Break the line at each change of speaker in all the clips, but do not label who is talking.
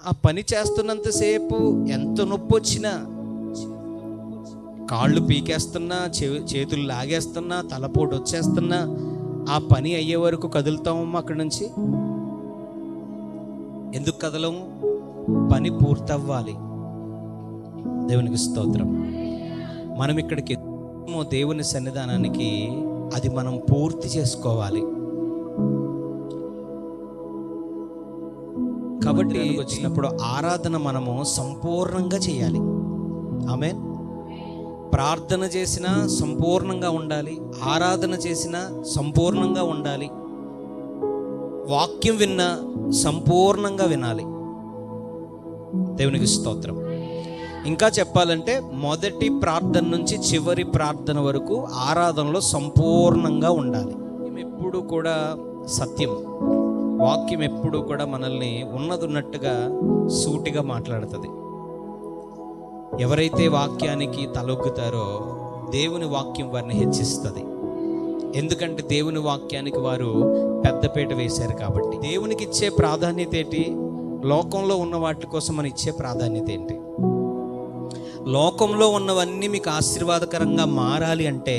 ఆ పని చేస్తున్నంతసేపు ఎంత నొప్పి వచ్చినా, కాళ్ళు పీకేస్తున్నా, చేతులు లాగేస్తున్నా, తలపోటు వచ్చేస్తున్నా, ఆ పని అయ్యే వరకు కదులుతామమ్మా అక్కడి నుంచి. ఎందుకు కదలము? పని పూర్తవ్వాలి. దేవునికి స్తోత్రం. మనం ఇక్కడికి దేవుని సన్నిధానానికి, అది మనం పూర్తి చేసుకోవాలి. కాబట్టి వచ్చినప్పుడు ఆరాధన మనము సంపూర్ణంగా చేయాలి. ఆమేన్. ప్రార్థన చేసినా సంపూర్ణంగా ఉండాలి, ఆరాధన చేసినా సంపూర్ణంగా ఉండాలి, వాక్యం విన్నా సంపూర్ణంగా వినాలి. దేవునికి స్తోత్రం. ఇంకా చెప్పాలంటే మొదటి ప్రార్థన నుంచి చివరి ప్రార్థన వరకు ఆరాధనలో సంపూర్ణంగా ఉండాలి. ఎప్పుడు కూడా సత్యం, వాక్యం ఎప్పుడు కూడా మనల్ని ఉన్నట్టుగా సూటిగా మాట్లాడుతుంది. ఎవరైతే వాక్యానికి తలొగ్గుతారో దేవుని వాక్యం వారిని హెచ్చిస్తుంది. ఎందుకంటే దేవుని వాక్యానికి వారు పెద్దపీట వేశారు కాబట్టి. దేవునికి ఇచ్చే ప్రాధాన్యత ఏంటి? లోకంలో ఉన్న వాటి కోసం మనం ఇచ్చే ప్రాధాన్యత ఏంటి? లోకంలో ఉన్నవన్నీ మీకు ఆశీర్వాదకరంగా మారాలి అంటే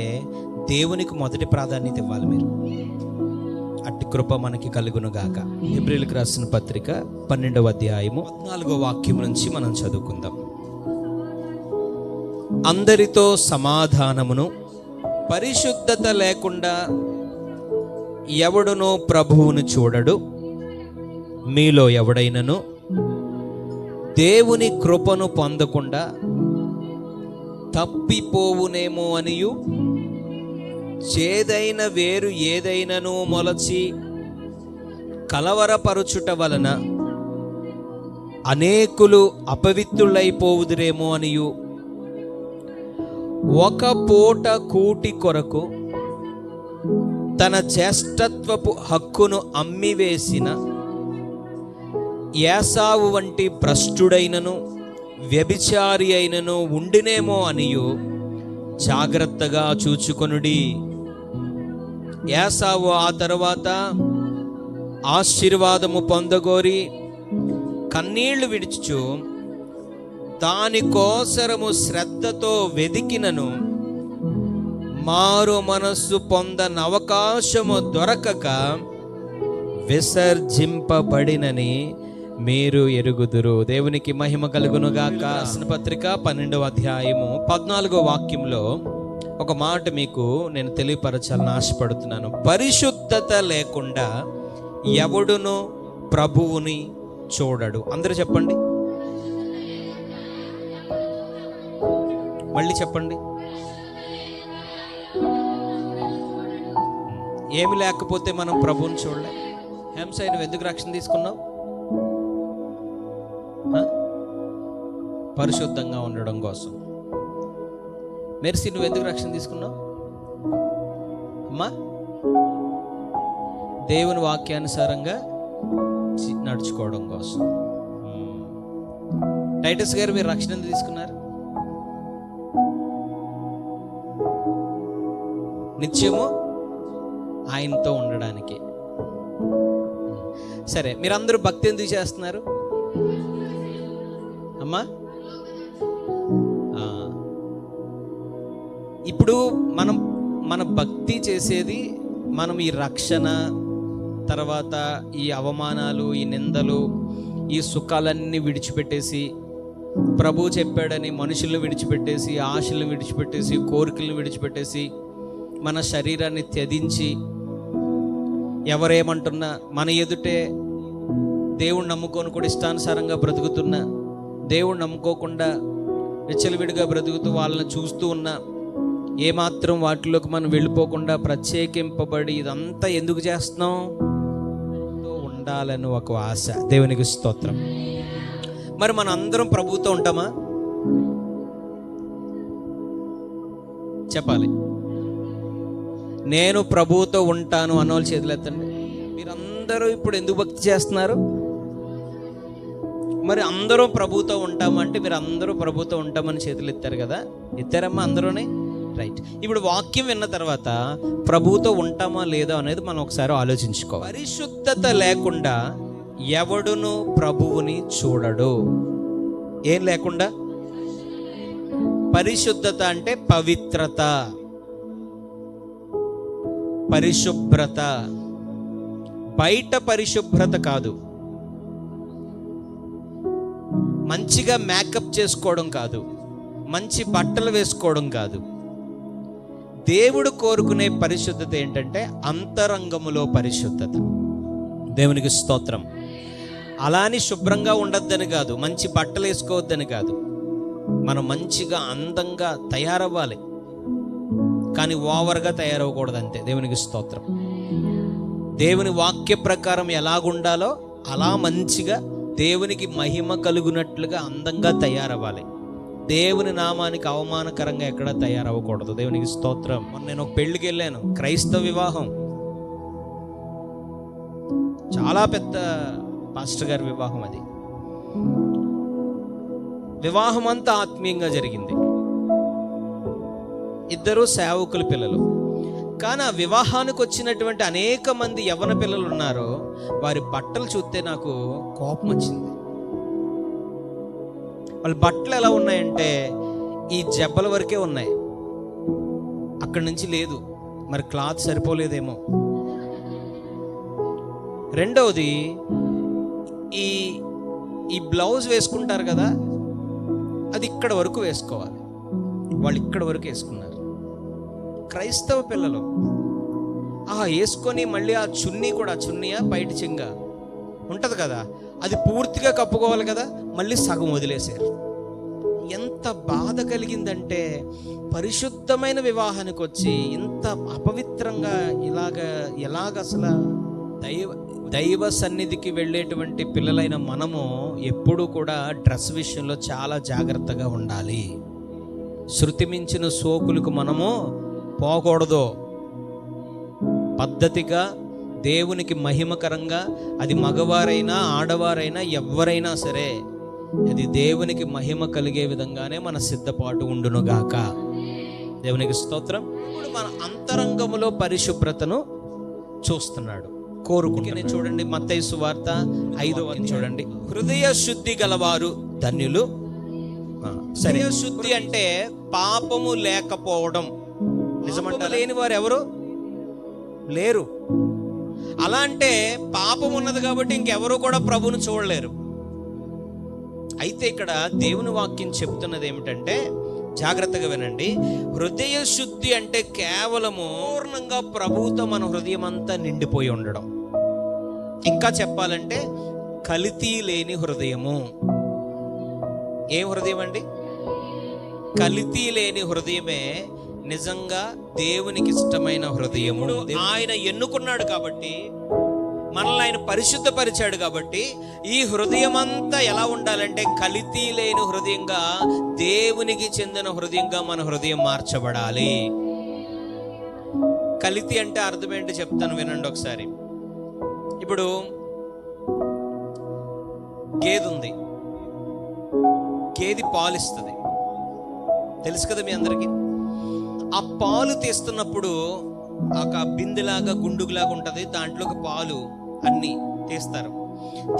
దేవునికి మొదటి ప్రాధాన్యత ఇవ్వాలి మీరు. అట్టి కృప మనకి కలుగును గాక. హెబ్రీయులకు రాసిన పత్రిక 12వ అధ్యాయము 14వ వాక్యం నుంచి మనం చదువుకుందాం. అందరితో సమాధానమును, పరిశుద్ధత లేకుండా ఎవడునో ప్రభువును చూడడు. మీలో ఎవడైనను దేవుని కృపను పొందకుండా తప్పిపోవునేమో అనియు, చేదైన వేరు ఏదైనను మొలచి కలవరపరుచుట వలన అనేకులు అపవిత్రులైపోవుదురేమో అనియు, ఒక పూట కూటి కొరకు తన జ్యేష్ఠత్వపు హక్కును అమ్మివేసిన ఏసావు వంటి భ్రష్టుడైనను వ్యభిచారి అయినను ఉండినేమో అనియు జాగ్రత్తగా చూచుకొనుడి. ఏసావు ఆ తరువాత ఆశీర్వాదము పొందగోరి కన్నీళ్లు విడుచుచు దానికోసరము శ్రద్ధతో వెదికినను మారు మనస్సు పొందనవకాశము దొరకక విసర్జింపబడినని మీరు ఎరుగుదురు. దేవునికి మహిమ కలుగునుగాక. పత్రిక 12వ అధ్యాయము 14వ వాక్యంలో ఒక మాట మీకు నేను తెలియపరచాలని ఆశపడుతున్నాను. పరిశుద్ధత లేకుండా ఎవడును ప్రభువుని చూడడు. అందరూ చెప్పండి, మళ్ళీ చెప్పండి. ఏమి లేకపోతే మనం ప్రభువుని చూడలే. హంస, నువ్వు ఎందుకు రక్షణ తీసుకున్నావు? పరిశుద్ధంగా ఉండడం కోసం. మెర్సీ, నువ్వు ఎందుకు రక్షణ తీసుకున్నావు? అమ్మా, దేవుని వాక్యానుసారంగా నడుచుకోవడం కోసం. టైటస్ గారు, మీరు రక్షణ ఎందుకు తీసుకున్నారు? నిత్యము ఆయనతో ఉండడానికి. సరే, మీరందరూ భక్తి ఎందుకు చేస్తున్నారు అమ్మా? ఇప్పుడు మన భక్తి చేసేది, మనం ఈ రక్షణ తర్వాత ఈ అవమానాలు, ఈ నిందలు, ఈ సుఖాలన్నీ విడిచిపెట్టేసి, ప్రభువు చెప్పాడని మనుషులను విడిచిపెట్టేసి, ఆశలను విడిచిపెట్టేసి, కోరికలను విడిచిపెట్టేసి, మన శరీరాన్ని త్యజించి, ఎవరేమంటున్నా మన ఎదుటే దేవుణ్ణి నమ్ముకొని కూడా ఇష్టానుసారంగా బ్రతుకుతున్నా, దేవుణ్ణి నమ్ముకోకుండా విచ్చలవిడిగా బ్రతుకుతూ వాళ్ళని చూస్తూ ఉన్నా, ఏమాత్రం వాటిలోకి మనం వెళ్ళిపోకుండా ప్రత్యేకింపబడి ఇదంతా ఎందుకు చేస్తున్నాం? ఉండాలని ఒక ఆశ. దేవునికి స్తోత్రం. మరి మనం అందరం ప్రభువుతో ఉంటామా? చెప్పాలి. నేను ప్రభువుతో ఉంటాను అన్నోళ్ళు చేతులు ఎత్తండి. మీరందరూ ఇప్పుడు ఎందుకు భక్తి చేస్తున్నారు? మరి అందరూ ప్రభువుతో ఉంటామంటే మీరు అందరూ ప్రభువుతో ఉంటామని చేతులు ఎత్తారు కదా, ఎత్తారమ్మా అందరూనే? రైట్. ఇప్పుడు వాక్యం విన్న తర్వాత ప్రభువుతో ఉంటామా లేదా అనేది మనం ఒకసారి ఆలోచించుకోవాలి. పరిశుద్ధత లేకుండా ఎవడును ప్రభువుని చూడడు. ఏం లేకుండా. పరిశుద్ధత అంటే పవిత్రత, పరిశుభ్రత. బయట పరిశుభ్రత కాదు, మంచిగా మేకప్ చేసుకోవడం కాదు, మంచి బట్టలు వేసుకోవడం కాదు. దేవుడు కోరుకునే పరిశుద్ధత ఏంటంటే అంతరంగములో పరిశుద్ధత. దేవునికి స్తోత్రం. అలాని శుభ్రంగా ఉండొద్దని కాదు, మంచి బట్టలు వేసుకోవద్దని కాదు. మనం మంచిగా అందంగా తయారవ్వాలి, కానీ ఓవర్గా తయారవ్వకూడదు అంతే. దేవునికి స్తోత్రం. దేవుని వాక్య ప్రకారం ఎలాగుండాలో అలా మంచిగా దేవునికి మహిమ కలుగునట్లుగా అందంగా తయారవ్వాలి. దేవుని నామానికి అవమానకరంగా ఎక్కడ తయారవ్వకూడదు. దేవునికి స్తోత్రం. మొన్న నేను ఒక పెళ్లికి వెళ్ళాను, క్రైస్తవ వివాహం, చాలా పెద్ద పాస్టర్ గారి వివాహం. అది వివాహం అంతా ఆత్మీయంగా జరిగింది, ఇద్దరు సేవకుల పిల్లలు. కానీ ఆ వివాహానికి వచ్చినటువంటి అనేక మంది యవ్వన పిల్లలు ఉన్నారో వారి బట్టలు చూస్తే నాకు కోపం వచ్చింది. వాళ్ళ బట్టలు ఎలా ఉన్నాయంటే ఈ జబ్బల వరకే ఉన్నాయి, అక్కడి నుంచి లేదు. మరి క్లాత్ సరిపోలేదేమో. రెండవది, ఈ ఈ బ్లౌజ్ వేసుకుంటారు కదా, అది ఇక్కడ వరకు వేసుకోవాలి, వాళ్ళు ఇక్కడ వరకు వేసుకున్నారు. క్రైస్తవ పిల్లలు వేసుకొని మళ్ళీ ఆ చున్నీ కూడా, చున్నీయా బయట చెంగ ఉంటుంది కదా, అది పూర్తిగా కప్పుకోవాలి కదా, మళ్ళీ సగం వదిలేశారు. ఎంత బాధ కలిగిందంటే పరిశుద్ధమైన వివాహానికి వచ్చి ఇంత అపవిత్రంగా ఎలాగ అసలు దైవ సన్నిధికి వెళ్ళేటువంటి పిల్లలైన మనము ఎప్పుడూ కూడా డ్రెస్ విషయంలో చాలా జాగ్రత్తగా ఉండాలి. శృతి మించిన సోకులకు మనము పోకూడదు. పద్ధతిగా, దేవునికి మహిమకరంగా, అది మగవారైనా ఆడవారైనా ఎవరైనా సరే అది దేవునికి మహిమ కలిగే విధంగానే మన సిద్ధపాటు ఉండునుగాక. దేవునికి స్తోత్రం. ఇప్పుడు మన అంతరంగములో పరిశుభ్రతను చూస్తున్నాడు, కోరుకుంటున్నాడు. చూడండి మత్తయి సువార్త 5వ అధ్యాయం చూడండి. హృదయ శుద్ధి గలవారు ధన్యులు. హృదయ శుద్ధి అంటే పాపము లేకపోవడం. నిజమంట లేని వారు ఎవరు లేరు. అలా అంటే పాపం ఉన్నది కాబట్టి ఇంకెవరు కూడా ప్రభువును చూడలేరు. అయితే ఇక్కడ దేవుని వాక్యం చెప్తున్నది ఏమిటంటే, జాగ్రత్తగా వినండి. హృదయ శుద్ధి అంటే కేవలము పూర్ణంగా ప్రభువుతో మన హృదయం అంతా నిండిపోయి ఉండడం. ఇంకా చెప్పాలంటే కల్తీ లేని హృదయము. ఏం హృదయం అండి? కల్తీ లేని హృదయమే నిజంగా దేవునికి ఇష్టమైన హృదయము. ఆయన ఎన్నుకున్నాడు కాబట్టి, మనల్ని ఆయన పరిశుద్ధపరిచాడు కాబట్టి, ఈ హృదయం అంతా ఎలా ఉండాలంటే కల్తీ లేని హృదయంగా, దేవునికి చెందిన హృదయంగా మన హృదయం మార్చబడాలి. కల్తీ అంటే అర్థం ఏంటి చెప్తాను, వినండి ఒకసారి. ఇప్పుడు గేదె ఉంది, గేదె పాలు ఇస్తుంది, తెలుసు కదా మీ అందరికీ. ఆ పాలు తీస్తున్నప్పుడు ఒక బిందెలాగా గుండుగులాగా ఉంటుంది, దాంట్లోకి పాలు అన్నీ తీస్తారు.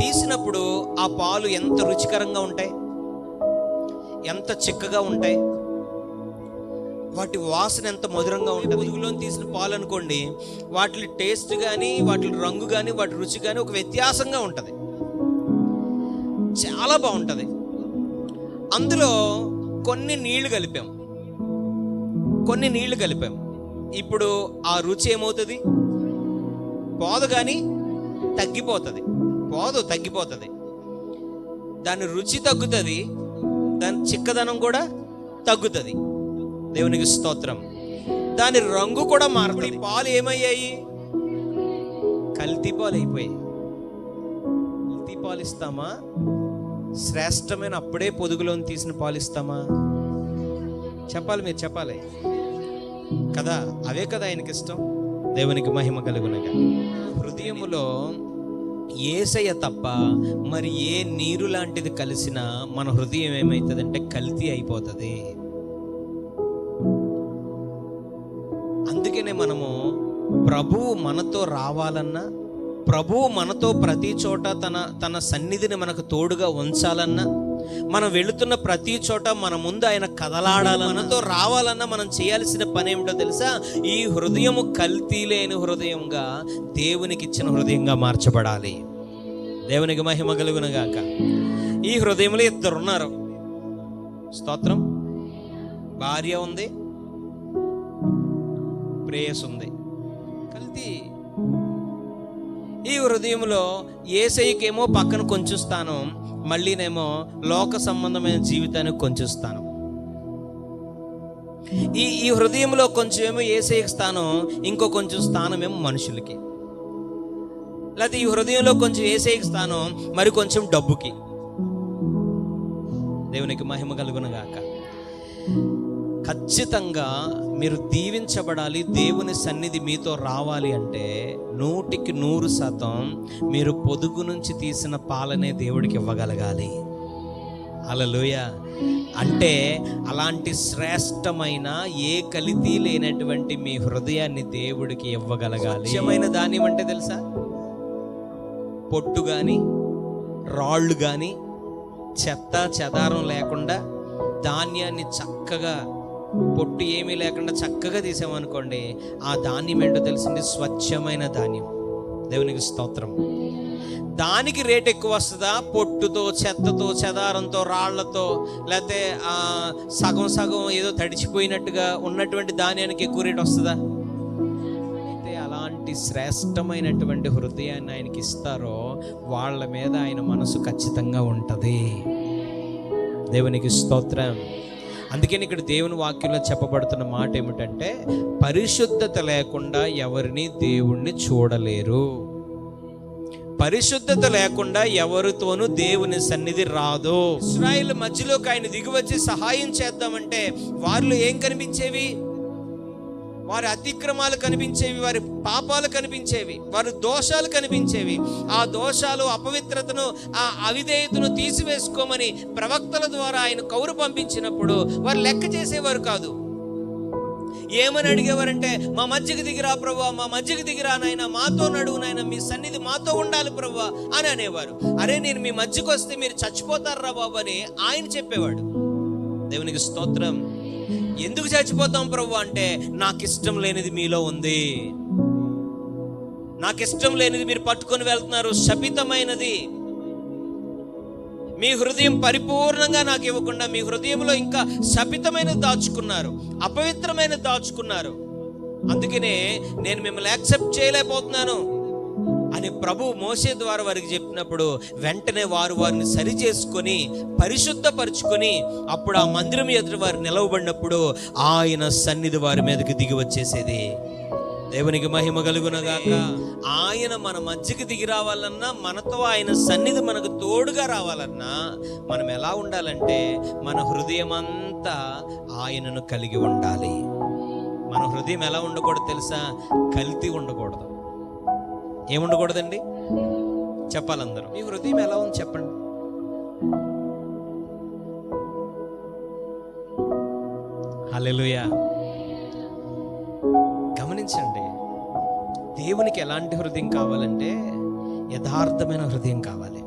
తీసినప్పుడు ఆ పాలు ఎంత రుచికరంగా ఉంటాయి, ఎంత చిక్కగా ఉంటాయి, వాటి వాసన ఎంత మధురంగా ఉంటుంది. పొదుగులో తీసిన పాలు అనుకోండి, వాటి టేస్ట్ కానీ, వాటి రంగు కానీ, వాటి రుచి కానీ ఒక వ్యత్యాసంగా ఉంటుంది, చాలా బాగుంటుంది. అందులో కొన్ని నీళ్లు కలిపాం. ఇప్పుడు ఆ రుచి ఏమవుతుంది? పోదు, కానీ తగ్గిపోతుంది. దాని రుచి తగ్గుతుంది, దాని చిక్కదనం కూడా తగ్గుతుంది. దేవునికి స్తోత్రం. దాని రంగు కూడా మారుతుంది. పాలు ఏమయ్యాయి? కల్తీ పాలు అయిపోయాయి. కల్తీ పాలు ఇస్తామా? శ్రేష్టమైన అప్పుడే పొదుగులోని తీసిన పాలు ఇస్తామా? చెప్పాలి, మీరు చెప్పాలి కదా. అవే కదా ఆయనకి ఇష్టం. దేవునికి మహిమ కలుగునగా. హృదయములో యేసయ్య తప్ప మరి ఏ నీరు లాంటిది కలిసినా మన హృదయం ఏమవుతుందంటే కల్తీ అయిపోతుంది. అందుకనే మనము ప్రభువు మనతో రావాలన్నా, ప్రభువు మనతో ప్రతి చోట తన సన్నిధిని మనకు తోడుగా ఉంచాలన్నా, మనం వెళుతున్న ప్రతి చోట మన ముందు ఆయన కదలాడాలన్నా, మనతో రావాలన్నా మనం చేయాల్సిన పని ఏమిటో తెలుసా? ఈ హృదయము కల్తీ లేని హృదయంగా దేవునికి ఇచ్చిన హృదయంగా మార్చబడాలి. దేవునికి మహిమ కలుగునుగాక. ఈ హృదయంలో ఇద్దరు ఉన్నారు. స్తోత్రం. భార్య ఉంది, ప్రేయస్ ఉంది. కల్తీ. ఈ హృదయంలో యేసయ్యకేమో పక్కన కొంచెం స్థానం, మళ్ళీనేమో లోక సంబంధమైన జీవితానికి కొంచెం స్థానం. ఈ హృదయంలో కొంచెం ఏమో యేసయ్యకి స్థానం, ఇంకో కొంచెం స్థానం ఏమో మనుషులకి. లేకపోతే ఈ హృదయంలో కొంచెం యేసయ్యకి స్థానం, మరి కొంచెం డబ్బుకి. దేవునికి మహిమ కలుగునుగాక. ఖచ్చితంగా మీరు దీవించబడాలి, దేవుని సన్నిధి మీతో రావాలి అంటే 100% మీరు పొదుగు నుంచి తీసిన పాలనే దేవుడికి ఇవ్వగలగాలి. హల్లెలూయ. అంటే అలాంటి శ్రేష్టమైన ఏ కల్తీ లేనటువంటి మీ హృదయాన్ని దేవుడికి ఇవ్వగలగాలి. నిజమైన ధాన్యం అంటే తెలుసా? పొట్టు కానీ, రాళ్ళు కానీ, చెత్త చెదారం లేకుండా ధాన్యాన్ని చక్కగా, పొట్టు ఏమీ లేకుండా చక్కగా తీసామనుకోండి, ఆ ధాన్యం ఏంటో తెలిసింది? స్వచ్ఛమైన ధాన్యం. దేవునికి స్తోత్రం. దానికి రేట్ ఎక్కువ వస్తుందా? పొట్టుతో, చెత్తతో, చెదారంతో, రాళ్లతో, లేకపోతే సగం సగం ఏదో తడిచిపోయినట్టుగా ఉన్నటువంటి ధాన్యానికి ఎక్కువ రేట్ వస్తుందా? అయితే అలాంటి శ్రేష్టమైనటువంటి హృదయాన్ని ఆయనకి ఇస్తారో వాళ్ళ మీద ఆయన మనసు ఖచ్చితంగా ఉంటుంది. దేవునికి స్తోత్రం. అందుకని ఇక్కడ దేవుని వాక్యంలో చెప్పబడుతున్న మాట ఏమిటంటే, పరిశుద్ధత లేకుండా ఎవరిని దేవుణ్ణి చూడలేరు. పరిశుద్ధత లేకుండా ఎవరితోనూ దేవుని సన్నిధి రాదు. ఇశ్రాయేలు మధ్యలోకి ఆయన దిగివచ్చి సహాయం చేద్దామంటే వారిలో ఏం కనిపించేవి? వారి అతిక్రమాలు కనిపించేవి, వారి పాపాలు కనిపించేవి, వారి దోషాలు కనిపించేవి. ఆ దోషాలు, అపవిత్రతను, ఆ అవిధేయతను తీసివేసుకోమని ప్రవక్తల ద్వారా ఆయన కౌరు పంపించినప్పుడు వారు లెక్క చేసేవారు కాదు. ఏమని అడిగేవారంటే, మా మధ్యకి దిగిరా ప్రభువా, మా మధ్యకి దిగిరా నాయన, మాతో నడువు నాయన, మీ సన్నిధి మాతో ఉండాలి ప్రభువా అని అనేవారు. అరే నేను మీ మధ్యకు వస్తే మీరు చచ్చిపోతారా బాబు అని ఆయన చెప్పేవాడు. దేవునికి స్తోత్రం. ఎందుకు చచ్చిపోతాం ప్రభు అంటే, నాకు ఇష్టం లేనిది మీలో ఉంది, నాకు ఇష్టం లేనిది మీరు పట్టుకొని వెళ్తున్నారు, శపితమైనది. మీ హృదయం పరిపూర్ణంగా నాకు ఇవ్వకుండా మీ హృదయంలో ఇంకా శపితమైనది దాచుకున్నారు, అపవిత్రమైనది దాచుకున్నారు. అందుకనే నేను మిమ్మల్ని యాక్సెప్ట్ చేయలేకపోతున్నాను అని ప్రభు మోషే ద్వారా వారికి చెప్పినప్పుడు వెంటనే వారిని సరి చేసుకొని పరిశుద్ధపరుచుకొని అప్పుడు ఆ మందిరం ఎదురు వారు నిలవబడినప్పుడు ఆయన సన్నిధి వారి మీదకి దిగి వచ్చేసేది. దేవునికి మహిమ కలుగునగాక. ఆయన మన మధ్యకి దిగి రావాలన్నా, మనతో ఆయన సన్నిధి మనకు తోడుగా రావాలన్నా మనం ఎలా ఉండాలంటే, మన హృదయం అంతా ఆయనను కలిగి ఉండాలి. మన హృదయం ఎలా ఉండకూడదు తెలుసా? కల్తీ ఉండకూడదు. ఏముండకూడదండి? చెప్పాలందరూ. మీ హృదయం ఎలా ఉంది చెప్పండి. హల్లెలూయా. గమనించండి, దేవునికి ఎలాంటి హృదయం కావాలంటే యథార్థమైన హృదయం కావాలి.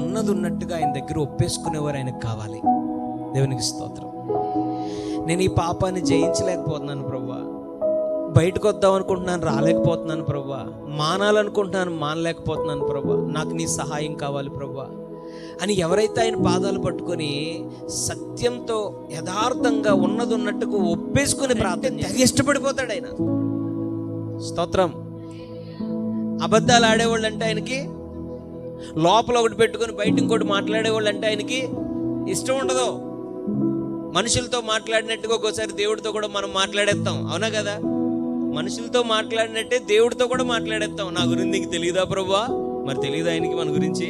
ఉన్నది ఉన్నట్టుగా ఆయన దగ్గర ఒప్పేసుకునేవారు ఆయనకు కావాలి. దేవునికి స్తోత్రం. నేను ఈ పాపాన్ని జయించలేకపోతున్నాను ప్రభువా, బయటకు వద్దాం అనుకుంటున్నాను రాలేకపోతున్నాను ప్రభువా, మానాలనుకుంటున్నాను మానలేకపోతున్నాను ప్రభువా, నాకు నీ సహాయం కావాలి ప్రభువా అని ఎవరైతే ఆయన పాదాలు పట్టుకొని సత్యంతో యథార్థంగా ఉన్నది ఉన్నట్టుగా ఒప్పేసుకుని ప్రార్థన తెగ ఇష్టపడిపోతాడు ఆయన. స్తోత్రం. అబద్ధాలు ఆడేవాళ్ళు అంటే ఆయనకి, లోపల ఒకటి పెట్టుకొని బయట ఇంకోటి మాట్లాడేవాళ్ళు అంటే ఆయనకి ఇష్టం ఉండదు. మనుషులతో మాట్లాడినట్టుగా ఒక్కోసారి దేవుడితో కూడా మనం మాట్లాడేస్తాం, అవునా కదా? మనుషులతో మాట్లాడినట్టే దేవుడితో కూడా మాట్లాడేస్తాం. నా గురించి నీకు తెలియదా ప్రభువా? మరి తెలియదు ఆయనకి మన గురించి?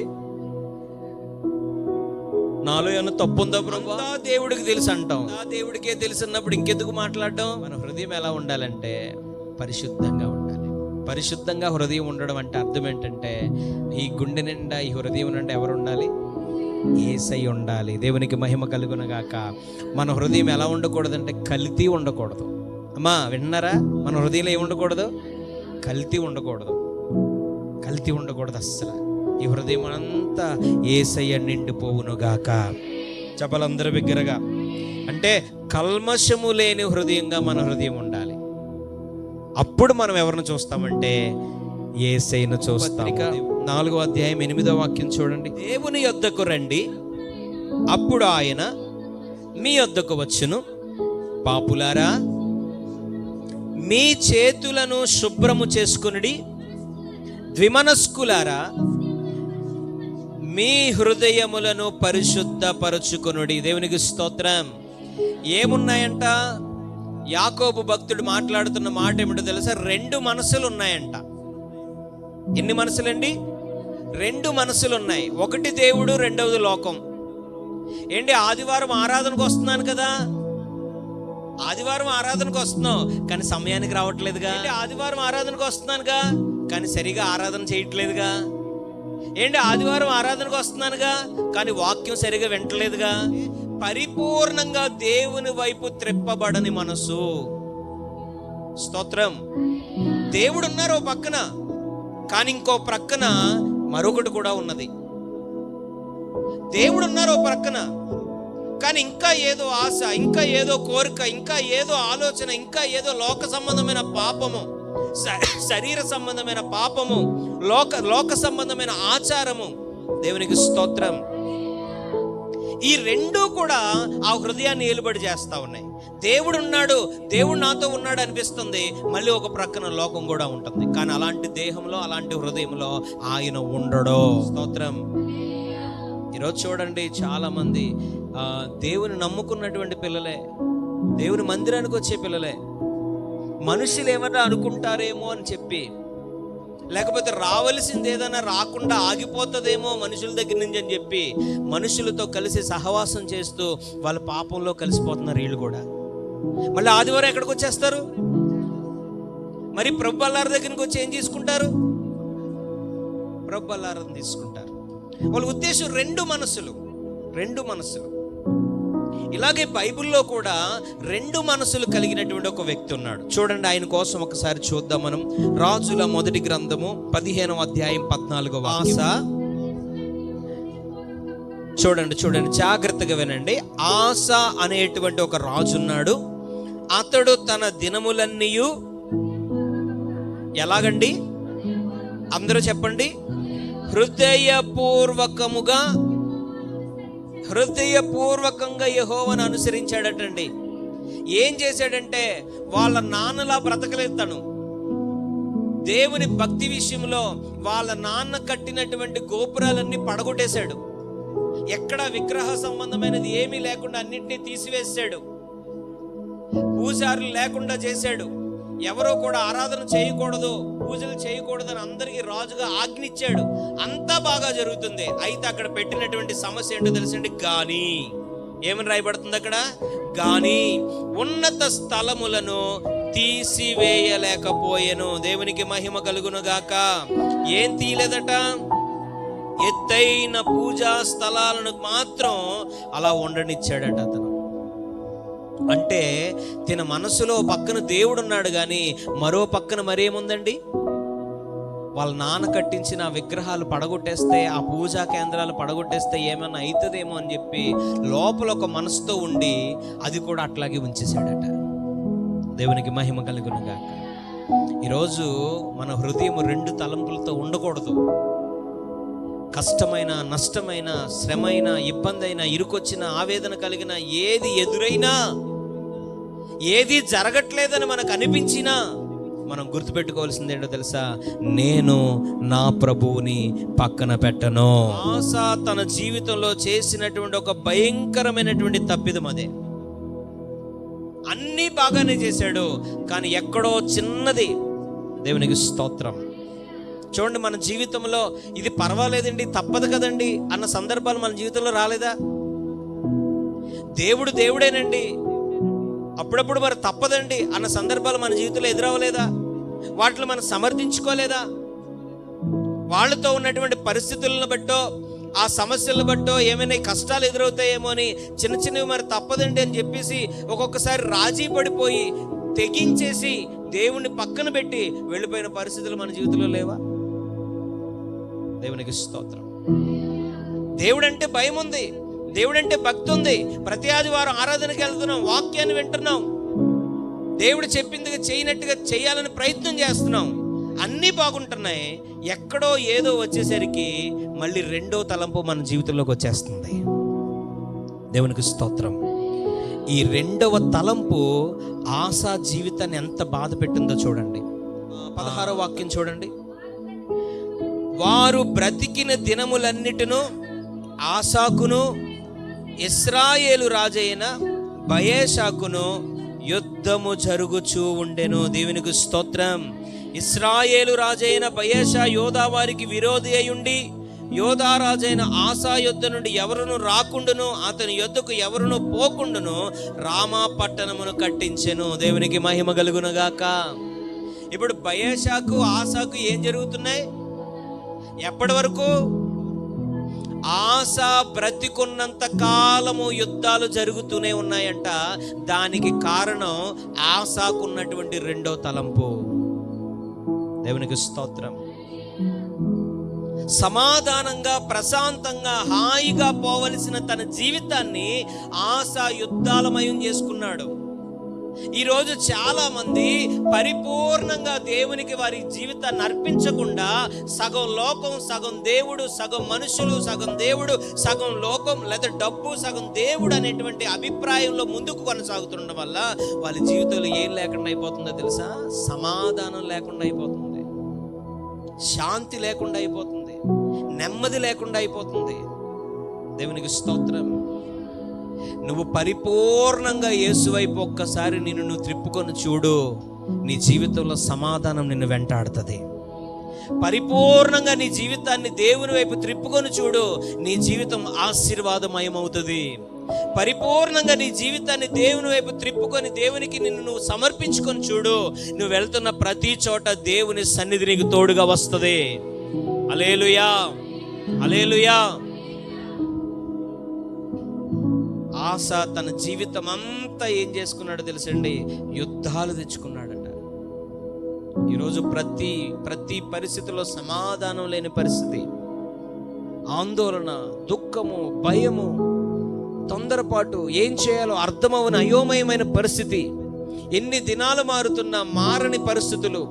నాలో ఏమన్నా తప్పు ఉందా ప్రభువా? దేవుడికి తెలుసు అంటాం. దేవుడికే తెలుసు అన్నప్పుడు ఇంకెందుకు మాట్లాడటం? మన హృదయం ఎలా ఉండాలంటే పరిశుద్ధంగా ఉండాలి. పరిశుద్ధంగా హృదయం ఉండడం అంటే అర్థం ఏంటంటే, ఈ గుండె నిండా, ఈ హృదయం నిండా ఎవరు ఉండాలి? యేసయ్య ఉండాలి. దేవునికి మహిమ కలుగునగాక. మన హృదయం ఎలా ఉండకూడదంటే కల్తీ ఉండకూడదు. అమ్మా విన్నారా? మన హృదయంలో ఏమి ఉండకూడదు? కల్తీ ఉండకూడదు. కల్తీ ఉండకూడదు అస్సలు. ఈ హృదయం అంతా యేసయ్య నిండిపోవునుగాక. చెప్పలందరూ బిగ్గరగా. అంటే కల్మషము లేని హృదయంగా మన హృదయం ఉండాలి. అప్పుడు మనం ఎవరిని చూస్తామంటే యేసయ్యను చూస్తాం. 4వ అధ్యాయం 8వ వాక్యం చూడండి. దేవుని యొద్దకు రండి, అప్పుడు ఆయన మీ యొద్దకు వచ్చును. పాపులారా, మీ చేతులను శుభ్రము చేసుకునుడి. ద్విమనస్కులారా, మీ హృదయములను పరిశుద్ధపరచుకొనుడి. దేవునికి స్తోత్రం. ఏమున్నాయంట? యాకోబు భక్తుడు మాట్లాడుతున్న మాట ఏమిటో తెలుసా? 2 మనసులు ఉన్నాయంట. ఎన్ని మనసులండి? 2 మనసులు ఉన్నాయి. ఒకటి దేవుడు, రెండవది లోకం. ఏంటి, ఆదివారం ఆరాధనకు వస్తున్నాను కదా, ఆదివారం ఆరాధనకు వస్తున్నావు కానీ సమయానికి రావట్లేదుగా. ఆదివారం ఆరాధనకు వస్తున్నానుగా కానీ సరిగా ఆరాధన చేయట్లేదుగా. ఏంటి, ఆదివారం ఆరాధనకు వస్తున్నానుగా కానీ వాక్యం సరిగా వింటలేదుగా. పరిపూర్ణంగా దేవుని వైపు త్రిప్పబడని మనసు. స్తోత్రం. దేవుడు ఉన్నారు ఓ పక్కన, కానీ ఇంకో ప్రక్కన మరొకటి కూడా ఉన్నది. దేవుడు ఉన్నారు ఓ ప్రక్కన, కానీ ఇంకా ఏదో ఆశ, ఇంకా ఏదో కోరిక, ఇంకా ఏదో ఆలోచన, ఇంకా ఏదో లోక సంబంధమైన పాపము, శరీర సంబంధమైన పాపము, లోక సంబంధమైన ఆచారము. దేవునికి స్తోత్రం. ఈ 2 కూడా ఆ హృదయాన్ని ఏలుబడి చేస్తా ఉన్నాయి. దేవుడు ఉన్నాడు, దేవుడు నాతో ఉన్నాడు అనిపిస్తుంది, మళ్ళీ ఒక ప్రక్కన లోకం కూడా ఉంటుంది. కానీ అలాంటి దేహంలో, అలాంటి హృదయంలో ఆయన ఉండడు. స్తోత్రం. ఈరోజు చూడండి, చాలా మంది దేవుని నమ్ముకున్నటువంటి పిల్లలే, దేవుని మందిరానికి వచ్చే పిల్లలే, మనుషులు ఏమన్నా అనుకుంటారేమో అని చెప్పి, లేకపోతే రావలసింది ఏదైనా రాకుండా ఆగిపోతుందేమో మనుషుల దగ్గర నుంచి అని చెప్పి మనుషులతో కలిసి సహవాసం చేస్తూ వాళ్ళ పాపంలో కలిసిపోతున్నారు వీళ్ళు కూడా. మళ్ళీ ఆదివారం ఎక్కడికి వచ్చేస్తారు? మరి ప్రభు బల్లారి దగ్గరికి వచ్చి ఏం తీసుకుంటారు? ప్రభు బల్లారని తీసుకుంటారు. వాళ్ళ ఉద్దేశం 2 మనసులు. ఇలాగే బైబిల్లో కూడా 2 మనసులు కలిగినటువంటి ఒక వ్యక్తి ఉన్నాడు. చూడండి, ఆయన కోసం ఒకసారి చూద్దాం మనం. రాజుల మొదటి గ్రంథము 15వ అధ్యాయం 14వ ఆశ. చూడండి జాగ్రత్తగా వినండి. ఆశ అనేటువంటి ఒక రాజు ఉన్నాడు. అతడు తన దినములన్నీ ఎలాగండి? అందరూ చెప్పండి. హృదయపూర్వకంగా యెహోవాను అనుసరించాడటండి. ఏం చేశాడంటే వాళ్ళ నాన్నలా బ్రతకలేదు తను. దేవుని భక్తి విషయంలో వాళ్ళ నాన్న కట్టినటువంటి గోపురాలన్నీ పడగొట్టేశాడు. ఎక్కడ విగ్రహ సంబంధమైనది ఏమీ లేకుండా అన్నింటినీ తీసివేశాడు. పూజారులు లేకుండా చేశాడు. ఎవరో కూడా ఆరాధన చేయకూడదు, పూజలు చేయకూడదని అందరికీ రాజుగా ఆజ్ఞించాడు. అంతా బాగా జరుగుతుంది. అయితే అక్కడ పెట్టినటువంటి సమస్య ఏంటో తెలుసండి? గాని. ఏమని రాయబడుతుంది అక్కడ? గాని ఉన్నత స్థలములను తీసివేయలేకపోయెను. దేవునికి మహిమ కలుగును గాక. ఏం తీయలేదట? ఎత్తైన పూజా స్థలాలను మాత్రం అలా ఉండనిచ్చాడట అతను. అంటే తన మనసులో పక్కన దేవుడు ఉన్నాడు, కానీ మరో పక్కన మరేముందండి? వాళ్ళ నాన్న కట్టించిన విగ్రహాలు పడగొట్టేస్తే, ఆ పూజా కేంద్రాలు పడగొట్టేస్తే ఏమైనా అవుతుందేమో అని చెప్పి లోపల ఒక మనసుతో ఉండి అది కూడా అట్లాగే ఉంచేశాడట. దేవునికి మహిమ కలుగును గాక. ఈరోజు మన హృదయం 2 తలంపులతో ఉండకూడదు. కష్టమైన, నష్టమైన, శ్రమైన, ఇబ్బంది అయినా, ఇరుకొచ్చిన, ఆవేదన కలిగిన, ఏది ఎదురైనా, ఏది జరగట్లేదని మనకు అనిపించినా మనం గుర్తుపెట్టుకోవాల్సింది ఏంటో తెలుసా? నేను నా ప్రభువుని పక్కన పెట్టను. ఆస తన జీవితంలో చేసినటువంటి ఒక భయంకరమైనటువంటి తప్పిదం అదే. అన్నీ బాగానే చేశాడు, కానీ ఎక్కడో చిన్నది. దేవునికి స్తోత్రం. చూడండి, మన జీవితంలో ఇది పర్వాలేదండి, తప్పదు కదండి అన్న సందర్భాలు మన జీవితంలో రాలేదా? దేవుడు దేవుడేనండి, అప్పుడప్పుడు మరి తప్పదండి అన్న సందర్భాలు మన జీవితంలో ఎదురవ్వలేదా? వాటిని మనం సమర్థించుకోలేదా? వాళ్ళతో ఉన్నటువంటి పరిస్థితులను బట్టో, ఆ సమస్యలను బట్టో ఏమైనా కష్టాలు ఎదురవుతాయేమో అని చిన్నవి మరి తప్పదండి అని చెప్పేసి ఒక్కొక్కసారి రాజీ పడిపోయి తెగించేసి దేవుణ్ణి పక్కన పెట్టి వెళ్ళిపోయిన పరిస్థితులు మన జీవితంలో లేవా? దేవునికి స్తోత్రం. దేవుడంటే భయం ఉంది, దేవుడంటే భక్తి ఉంది. ప్రతి ఆదివారం ఆరాధనకి వెళ్తున్నాం, వాక్యాన్ని వింటున్నాం, దేవుడు చెప్పిందిగా చేయనట్టుగా చేయాలని ప్రయత్నం చేస్తున్నాం, అన్నీ బాగుంటున్నాయి. ఎక్కడో ఏదో వచ్చేసరికి మళ్ళీ రెండో తలంపు మన జీవితంలోకి వచ్చేస్తుంది. దేవునికి స్తోత్రం. ఈ రెండవ తలంపు ఆశా జీవితాన్ని ఎంత బాధ పెట్టిందో చూడండి. 16వ వాక్యం చూడండి. వారు బ్రతికిన దినములన్నిటిను ఆసాకును ఇశ్రాయేలు రాజైన బయేషాకును యుద్ధము జరుగుచూ ఉండెను. దేవునికి స్తోత్రం. ఇశ్రాయేలు రాజైన బయేషా యోధా వారికి విరోధి అయ్యుండి యోధా రాజైన ఆసా యుద్ధ నుండి ఎవరును రాకుండును, అతని యుద్ధకు ఎవరును పోకుండును రామా పట్టణమును కట్టించెను. దేవునికి మహిమ కలుగునుగాక. ఇప్పుడు బయేషాకు ఆసాకు ఏం జరుగుతున్నాయి? ఎప్పటి వరకు? ఆశ బ్రతికున్నంత కాలము యుద్ధాలు జరుగుతూనే ఉన్నాయంట. దానికి కారణం ఆశకున్నటువంటి రెండో తలంపు. దేవునికి స్తోత్రం. సమాధానంగా ప్రశాంతంగా హాయిగా పోవలసిన తన జీవితాన్ని ఆశ యుద్ధాలమయం చేసుకున్నాడు. ఈరోజు చాలా మంది పరిపూర్ణంగా దేవునికి వారి జీవితాన్ని అర్పించకుండా సగం లోకం సగం దేవుడు, సగం మనుషులు సగం దేవుడు, సగం లోకం లేదా డబ్బు సగం దేవుడు అనేటువంటి అభిప్రాయంలో ముందుకు కొనసాగుతుండడం వల్ల వాళ్ళ జీవితంలో ఏం లేకుండా అయిపోతుందో తెలుసా? సమాధానం లేకుండా అయిపోతుంది, శాంతి లేకుండా అయిపోతుంది, నెమ్మది లేకుండా అయిపోతుంది. దేవునికి స్తోత్రం. నువ్వు పరిపూర్ణంగా యేసు వైపు ఒక్కసారి నువ్వు త్రిప్పుకొని చూడు, నీ జీవితంలో సమాధానం నిన్ను వెంటాడుతుంది. పరిపూర్ణంగా నీ జీవితాన్ని దేవుని వైపు త్రిప్పుకొని చూడు, నీ జీవితం ఆశీర్వాదమయమవుతుంది. పరిపూర్ణంగా నీ జీవితాన్ని దేవుని వైపు త్రిప్పుకొని దేవునికి నిన్ను నువ్వు సమర్పించుకొని చూడు, నువ్వు వెళ్తున్న ప్రతి చోట దేవుని సన్నిధి నీకు తోడుగా వస్తుంది. హల్లెలూయా, హల్లెలూయా. ఆశ తన జీవితం అంతా ఏం చేసుకున్నాడో తెలుసండి? యుద్ధాలు తెచ్చుకున్నాడట. ఈరోజు ప్రతి పరిస్థితిలో సమాధానం లేని పరిస్థితి, ఆందోళన, దుఃఖము, భయము, తొందరపాటు, ఏం చేయాలో అర్థమవని అయోమయమైన పరిస్థితి, ఎన్ని దినాలు మారుతున్నా మారని పరిస్థితులు,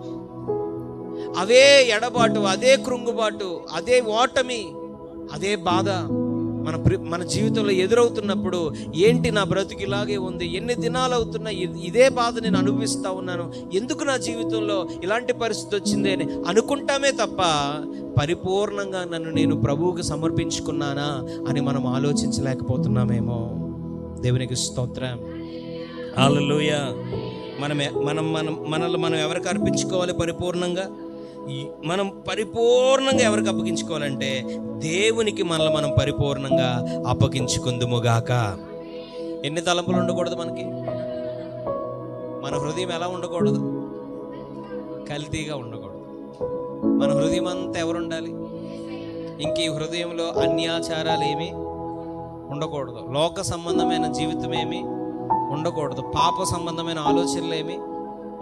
అవే ఎడబాటు, అదే కృంగుబాటు, అదే ఓటమి, అదే బాధ మన జీవితంలో ఎదురవుతున్నప్పుడు ఏంటి నా బ్రతుకు ఇలాగే ఉంది, ఎన్ని దినాలు అవుతున్నా ఇదే బాధ నేను అనుభవిస్తూ ఉన్నాను, ఎందుకు నా జీవితంలో ఇలాంటి పరిస్థితి వచ్చింది అని అనుకుంటామే తప్ప పరిపూర్ణంగా నన్ను నేను ప్రభువుకి సమర్పించుకున్నానా అని మనం ఆలోచించలేకపోతున్నామేమో. దేవునికి స్తోత్రం. హల్లెలూయా. మనల్ని మనం ఎవరికి అర్పించుకోవాలి? పరిపూర్ణంగా మనం పరిపూర్ణంగా ఎవరికి అప్పగించుకోవాలంటే దేవునికి మనల్ని మనం పరిపూర్ణంగా అప్పగించుకుందుముగాక. ఎన్ని తలంపులు ఉండకూడదు మనకి? మన హృదయం ఎలా ఉండకూడదు? కల్తీగా ఉండకూడదు. మన హృదయం అంతా ఎవరు ఉండాలి? ఇంక ఈ హృదయంలో అన్యాచారాలు ఏమీ ఉండకూడదు, లోక సంబంధమైన జీవితం ఏమీ ఉండకూడదు, పాప సంబంధమైన ఆలోచనలు ఏమీ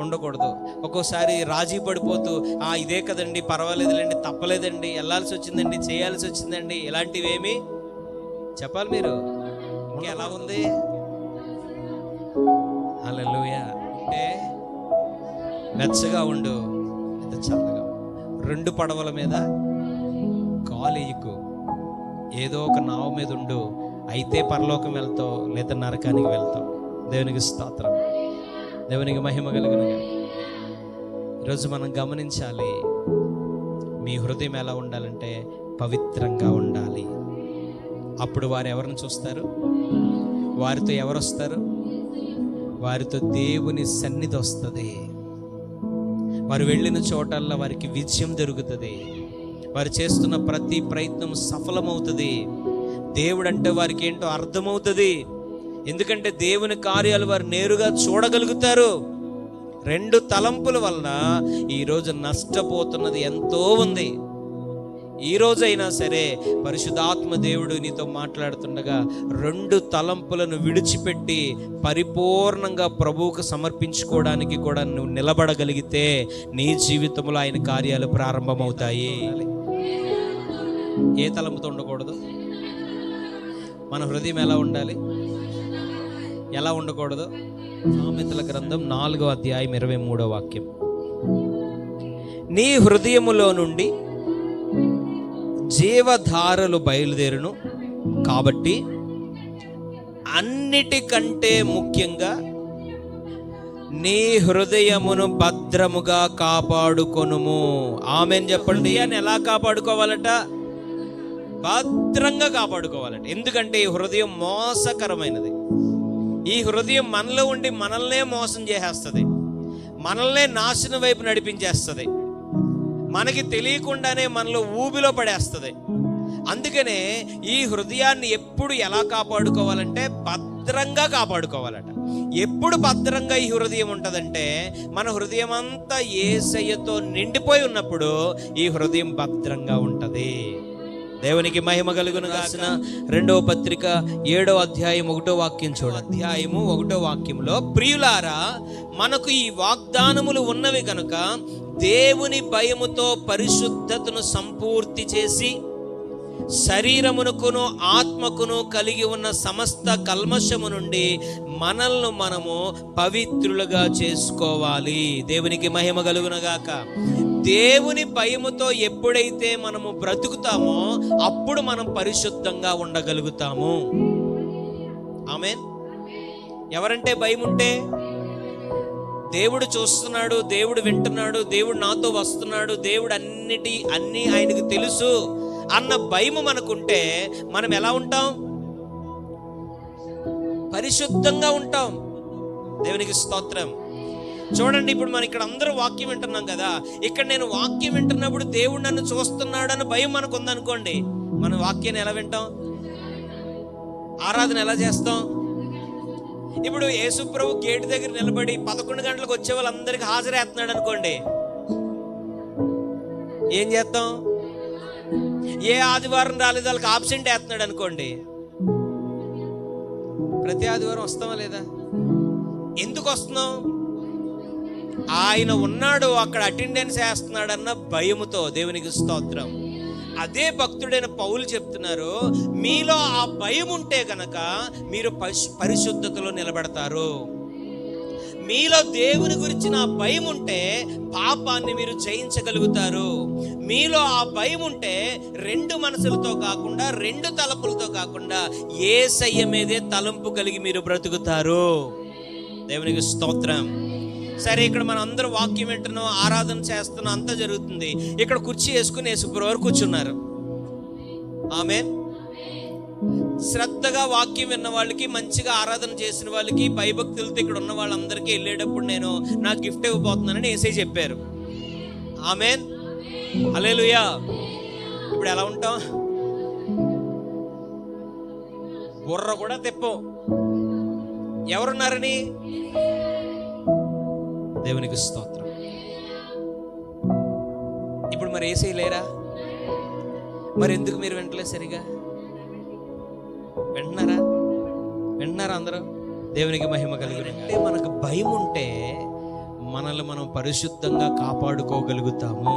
ఉండకూడదు. ఒక్కోసారి రాజీ పడిపోతూ ఇదే కదండి, పర్వాలేదులేండి, తప్పలేదండి, వెళ్ళాల్సి వచ్చిందండి, చేయాల్సి వచ్చిందండి, ఇలాంటివి ఏమి చెప్పాలి మీరు? ఇంకా ఎలా ఉంది? హల్లెలూయా. అంటే వెచ్చగా ఉండు, ఎంత చల్లగా. రెండు పడవల మీద కాలేయకు, ఏదో ఒక నావ మీద ఉండు, అయితే పరలోకం వెళ్తావు లేదా నరకానికి వెళ్తావు. దేవునికి స్తోత్రం, దేవునికి మహిమ కలుగును. ఈరోజు మనం గమనించాలి, మీ హృదయం ఎలా ఉండాలంటే పవిత్రంగా ఉండాలి. అప్పుడు వారు ఎవరిని చూస్తారు? వారితో ఎవరు వస్తారు? వారితో దేవుని సన్నిధి వస్తుంది. వారు వెళ్ళిన చోటల్లో వారికి విజయం దొరుకుతుంది. వారు చేస్తున్న ప్రతి ప్రయత్నం సఫలమవుతుంది. దేవుడు అంటే వారికి ఏంటో అర్థమవుతుంది. ఎందుకంటే దేవుని కార్యాలు వారు నేరుగా చూడగలుగుతారు. రెండు తలంపుల వలన ఈరోజు నష్టపోతున్నది ఎంతో ఉంది. ఈ రోజైనా సరే పరిశుద్ధాత్మ దేవుడు నీతో మాట్లాడుతుండగా రెండు తలంపులను విడిచిపెట్టి పరిపూర్ణంగా ప్రభువుకు సమర్పించుకోవడానికి కూడా నువ్వు నిలబడగలిగితే నీ జీవితంలో ఆయన కార్యాలు ప్రారంభమవుతాయి. ఏ తలంపుతో ఉండకూడదు? మన హృదయం ఎలా ఉండాలి? ఎలా ఉండకూడదు? సామెతల గ్రంథం 4వ అధ్యాయం 23వ వాక్యం. నీ హృదయములో నుండి జీవధారలు బయలుదేరును, కాబట్టి అన్నిటికంటే ముఖ్యంగా నీ హృదయమును భద్రముగా కాపాడుకొనుము. ఆమేన్ చెప్పండి. అని ఎలా కాపాడుకోవాలట? భద్రంగా కాపాడుకోవాలట. ఎందుకంటే ఈ హృదయం మోసకరమైనది. ఈ హృదయం మనలో ఉండి మనల్నే మోసం చేసేస్తుంది, మనల్నే నాశనం వైపు నడిపించేస్తుంది, మనకి తెలియకుండానే మనలో ఊబిలో పడేస్తుంది. అందుకనే ఈ హృదయాన్ని ఎప్పుడు ఎలా కాపాడుకోవాలంటే భద్రంగా కాపాడుకోవాలట. ఎప్పుడు భద్రంగా ఈ హృదయం ఉంటుందంటే, మన హృదయం అంతా యేసయ్యతో నిండిపోయి ఉన్నప్పుడు ఈ హృదయం భద్రంగా ఉంటుంది. దేవునికి మహిమ కలుగును గాక. 2వ పత్రిక 7వ అధ్యాయం 1వ వాక్యం చూడండి. అధ్యాయము 1వ వాక్యంలో, ప్రియులారా, మనకు ఈ వాగ్దానములు ఉన్నవి కనుక దేవుని భయముతో పరిశుద్ధతను సంపూర్తి చేసి శరీరమునకును ఆత్మకును కలిగి ఉన్న సమస్త కల్మషము నుండి మనల్ని మనము పవిత్రులుగా చేసుకోవాలి. దేవునికి మహిమ కలుగునగాక. దేవుని భయముతో ఎప్పుడైతే మనము బ్రతుకుతామో అప్పుడు మనం పరిశుద్ధంగా ఉండగలుగుతాము. ఆమేన్. ఎవరంటే భయం ఉంటే? దేవుడు చూస్తున్నాడు, దేవుడు వింటున్నాడు, దేవుడు నాతో వస్తున్నాడు, దేవుడు అన్ని ఆయనకు తెలుసు అన్న భయము మనకుంటే మనం ఎలా ఉంటాం? పరిశుద్ధంగా ఉంటాం. దేవునికి స్తోత్రం. చూడండి, ఇప్పుడు మనం ఇక్కడ అందరూ వాక్యం వింటున్నాం కదా, ఇక్కడ నేను వాక్యం వింటున్నప్పుడు దేవుడు నన్ను చూస్తున్నాడు అని భయం మనకు ఉందనుకోండి, మనం వాక్యాన్ని ఎలా వింటాం? ఆరాధన ఎలా చేస్తాం? ఇప్పుడు యేసుప్రభు గేటు దగ్గర నిలబడి 11 గంటలకు వచ్చే వాళ్ళందరికీ హాజరేస్తున్నాడు అనుకోండి, ఏం చేస్తాం? ఏ ఆదివారం రాలేదు వాళ్ళకి ఆబ్సెంట్ వేస్తున్నాడు అనుకోండి, ప్రతి ఆదివారం వస్తామా లేదా? ఎందుకు వస్తున్నాం? ఆయన ఉన్నాడు అక్కడ, అటెండెన్స్ వేస్తున్నాడన్న భయముతో. దేవునికి స్తోత్రం. అదే భక్తుడైన పౌలు చెప్తున్నారు, మీలో ఆ భయం ఉంటే గనక మీరు పరిశుద్ధతలో నిలబడతారు. మీలో దేవుని గురించిన ఆ భయం ఉంటే పాపాన్ని మీరు జయించగలుగుతారు. మీలో ఆ భయం ఉంటే 2 మనసులతో కాకుండా, 2 తలంపులతో కాకుండా యేసయ్య మీదే తలంపు కలిగి మీరు బ్రతుకుతారు. దేవునికి స్తోత్రం. సరే, ఇక్కడ మనం అందరూ వాక్యం వింటున్నాం, ఆరాధన చేస్తున్నాం, అంతా జరుగుతుంది. ఇక్కడ కుర్చీ వేసుకుని యేసుప్రభు కూర్చున్నారు. ఆమేన్. శ్రద్ధగా వాక్యం విన్న వాళ్ళకి, మంచిగా ఆరాధన చేసిన వాళ్ళకి, భయభక్తులతో ఇక్కడ ఉన్న వాళ్ళందరికీ వెళ్ళేటప్పుడు నేను నా గిఫ్ట్ ఇవ్వబోతున్నానని యేసయ్య చెప్పారు. ఆమేన్. హల్లెలూయా. ఇప్పుడు ఎలా ఉంటాం? బుర్ర కూడా తిప్పం. ఎవరున్నారని? దేవునికి స్తోత్రం. ఇప్పుడు మరి యేసయ్య లేరా? మరి ఎందుకు మీరు వింటలేదు? సరిగా వింటున్నారా అందరూ? దేవునికి మహిమ కలుగును. అంటే మనకు భయం ఉంటే మనల్ని మనం పరిశుద్ధంగా కాపాడుకోగలుగుతాము.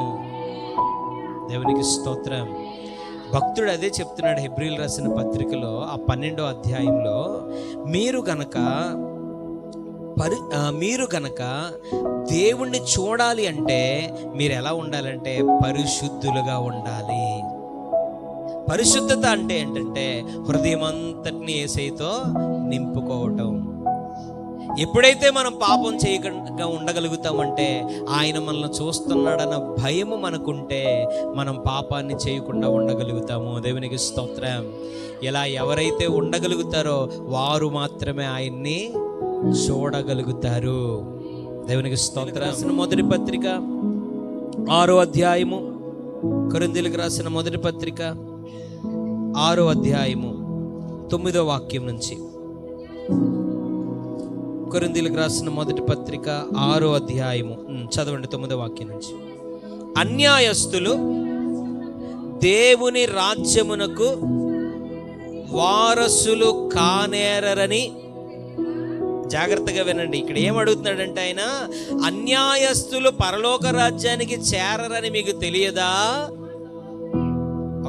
దేవునికి స్తోత్రం. భక్తుడు అదే చెప్తున్నాడు హెబ్రీయులు రాసిన పత్రికలో ఆ 12వ అధ్యాయంలో, మీరు గనక దేవుణ్ణి చూడాలి అంటే మీరు ఎలా ఉండాలంటే పరిశుద్ధులుగా ఉండాలి. పరిశుద్ధత అంటే ఏంటంటే హృదయం అంతటిని యేసయ్యతో నింపుకోవటం. ఎప్పుడైతే మనం పాపం చేయకుండా ఉండగలుగుతామంటే, ఆయన మనల్ని చూస్తున్నాడన్న భయము మనకుంటే మనం పాపాన్ని చేయకుండా ఉండగలుగుతాము. దేవునికి స్తోత్రం. ఇలా ఎవరైతే ఉండగలుగుతారో వారు మాత్రమే ఆయన్ని చూడగలుగుతారు. దేవునికి స్తోత్రం. మొదటి పత్రిక 6వ అధ్యాయము, కొరింథీయులకు రాసిన మొదటి పత్రిక 6వ అధ్యాయము 9వ వాక్యం నుంచి. కొరింథీయులకు రాసిన మొదటి పత్రిక 6వ అధ్యాయము చదవండి 9వ వాక్యం నుంచి. అన్యాయస్తులు దేవుని రాజ్యమునకు వారసులు కానేరని. జాగ్రత్తగా వినండి, ఇక్కడ ఏం అడుగుతున్నాడంటే ఆయన, అన్యాయస్తులు పరలోక రాజ్యానికి చేరరని మీకు తెలియదా?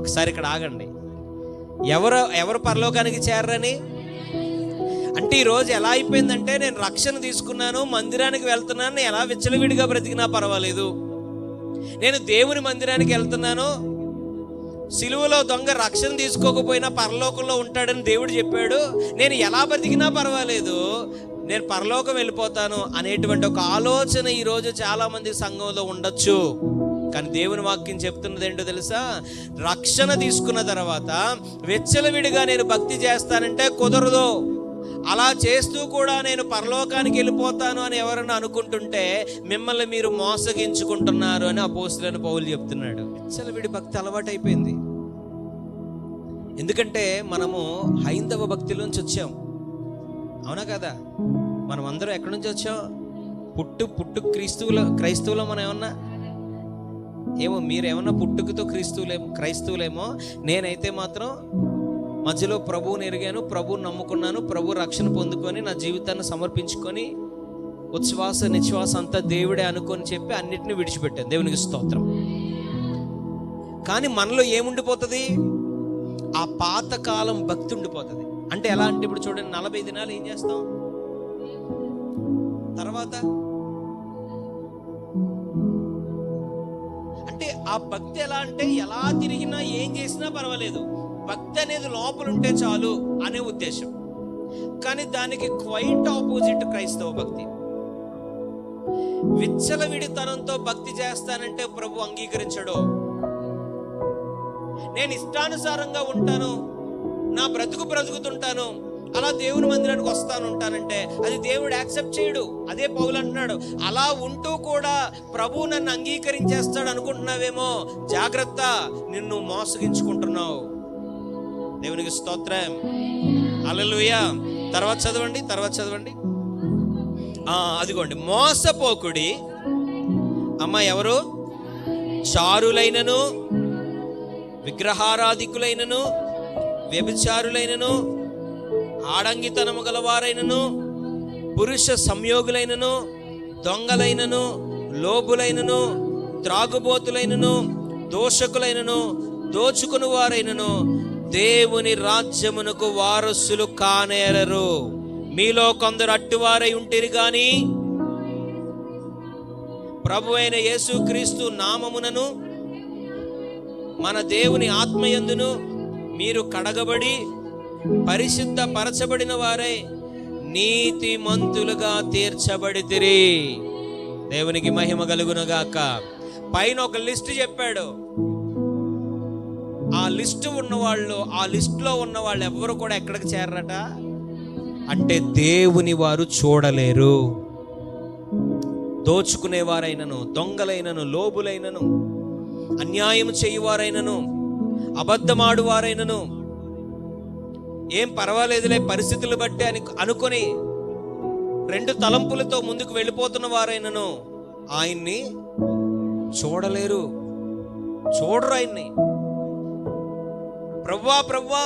ఒకసారి ఇక్కడ ఆగండి. ఎవరు పరలోకానికి చేరరని అంటే ఈరోజు ఎలా అయిపోయిందంటే, నేను రక్షణ తీసుకున్నాను, మందిరానికి వెళ్తున్నాను, ఎలా విచ్చలవిడిగా బ్రతికినా పర్వాలేదు, నేను దేవుని మందిరానికి వెళ్తున్నాను, సిలువలో దొంగ రక్షణ తీసుకోకపోయినా పరలోకంలో ఉంటాడని దేవుడు చెప్పాడు, నేను ఎలా బ్రతికినా పర్వాలేదు, నేను పరలోకం వెళ్ళిపోతాను అనేటువంటి ఒక ఆలోచన ఈరోజు చాలామంది సంఘంలో ఉండొచ్చు. కానీ దేవుని వాక్యం చెప్తున్నది ఏంటో తెలుసా? రక్షణ తీసుకున్న తర్వాత విచ్చలవిడిగా నేను భక్తి చేస్తానంటే కుదరదు. అలా చేస్తూ కూడా నేను పరలోకానికి వెళ్ళిపోతాను అని ఎవరన్నా అనుకుంటుంటే మిమ్మల్ని మీరు మోసగించుకుంటున్నారు అని అపోస్తలుడైన పౌలు చెప్తున్నాడు. విచ్చలవిడి భక్తి అలవాటైపోయింది. ఎందుకంటే మనము హైందవ భక్తిలోంచి వచ్చాం, అవునా కదా? మనం అందరం ఎక్కడి నుంచి వచ్చాం? పుట్టు క్రైస్తవులో మనం ఏమో మీరేమన్నా పుట్టుకతో క్రైస్తవులేమో, నేనైతే మాత్రం మధ్యలో ప్రభువుని ఎరిగాను, ప్రభువుని నమ్ముకున్నాను, ప్రభు రక్షణ పొందుకొని నా జీవితాన్ని సమర్పించుకొని ఉచ్ఛ్వాస నిశ్వాస అంతా దేవుడే అనుకొని చెప్పి అన్నిటిని విడిచిపెట్టాను. దేవునికి స్తోత్రం. కానీ మనలో ఏముండిపోతుంది? ఆ పాతకాలం భక్తి ఉండిపోతుంది. అంటే ఎలా అంటే, ఇప్పుడు చూడండి, 40 దినాలు ఏం చేస్తాం, తర్వాత అంటే ఆ భక్తి ఎలా అంటే, ఎలా తిరిగినా ఏం చేసినా పర్వాలేదు, భక్తి అనేది లోపల ఉంటే చాలు అనే ఉద్దేశం. కానీ దానికి క్వైట్ ఆపోజిట్ క్రైస్తవ భక్తి. విచ్చలవిడితనంతో భక్తి చేస్తానంటే ప్రభు అంగీకరించడు. నేను ఇష్టానుసారంగా ఉంటాను, నా బ్రతుకుతుంటాను, అలా దేవుని మందిరానికి ఉంటానంటే అది దేవుడు యాక్సెప్ట్ చేయడు. అదే పౌలు అంటున్నాడు, అలా ఉంటూ కూడా ప్రభు నన్ను అంగీకరించేస్తాడు అనుకుంటున్నావేమో, జాగ్రత్త, నిన్ను మోసగించుకుంటున్నావు. దేవునికి స్తోత్రం, హల్లెలూయా. తర్వాత చదవండి. అదిగోండి, మోసపోకుడి. అమ్మ ఎవరు? చారులైనను, విగ్రహారాధికులైనను, వ్యభిచారులైనను, ఆడంగితనము గలవారైనను, పురుష సంయోగులైనను, దొంగలైనను, లోబులైనను, త్రాగుబోతులైనను, దోషకులైనను, దోచుకుని వారైనను దేవుని రాజ్యమునకు వారసులు కానేరరు. మీలో కొందరు అట్టివారై ఉంటిరి గాని ప్రభు అయిన యేసుక్రీస్తు నామమునను మన దేవుని ఆత్మయందును మీరు కడగబడి పరిశుద్ధ పరచబడిన వారై నీతిమంతులుగా తీర్చబడితిరి. దేవునికి మహిమ కలుగునుగాక. పైన ఒక లిస్ట్ చెప్పాడు. ఆ లిస్టులో ఉన్న వాళ్ళు ఎవ్వరు కూడా ఎక్కడికి చేరరట అంటే దేవుని వారు చూడలేరు. దోచుకునేవారైనను, దొంగలైనను, లోబులైనను, అన్యాయం చేయువారైనను, అబద్ధమాడువారైనను, ఏం పర్వాలేదులే పరిస్థితులు బట్టి అనుకొని 2 తలంపులతో ముందుకు వెళ్ళిపోతున్న వారైనను ఆయన్ని చూడరు ఆయన్ని. ప్రభువా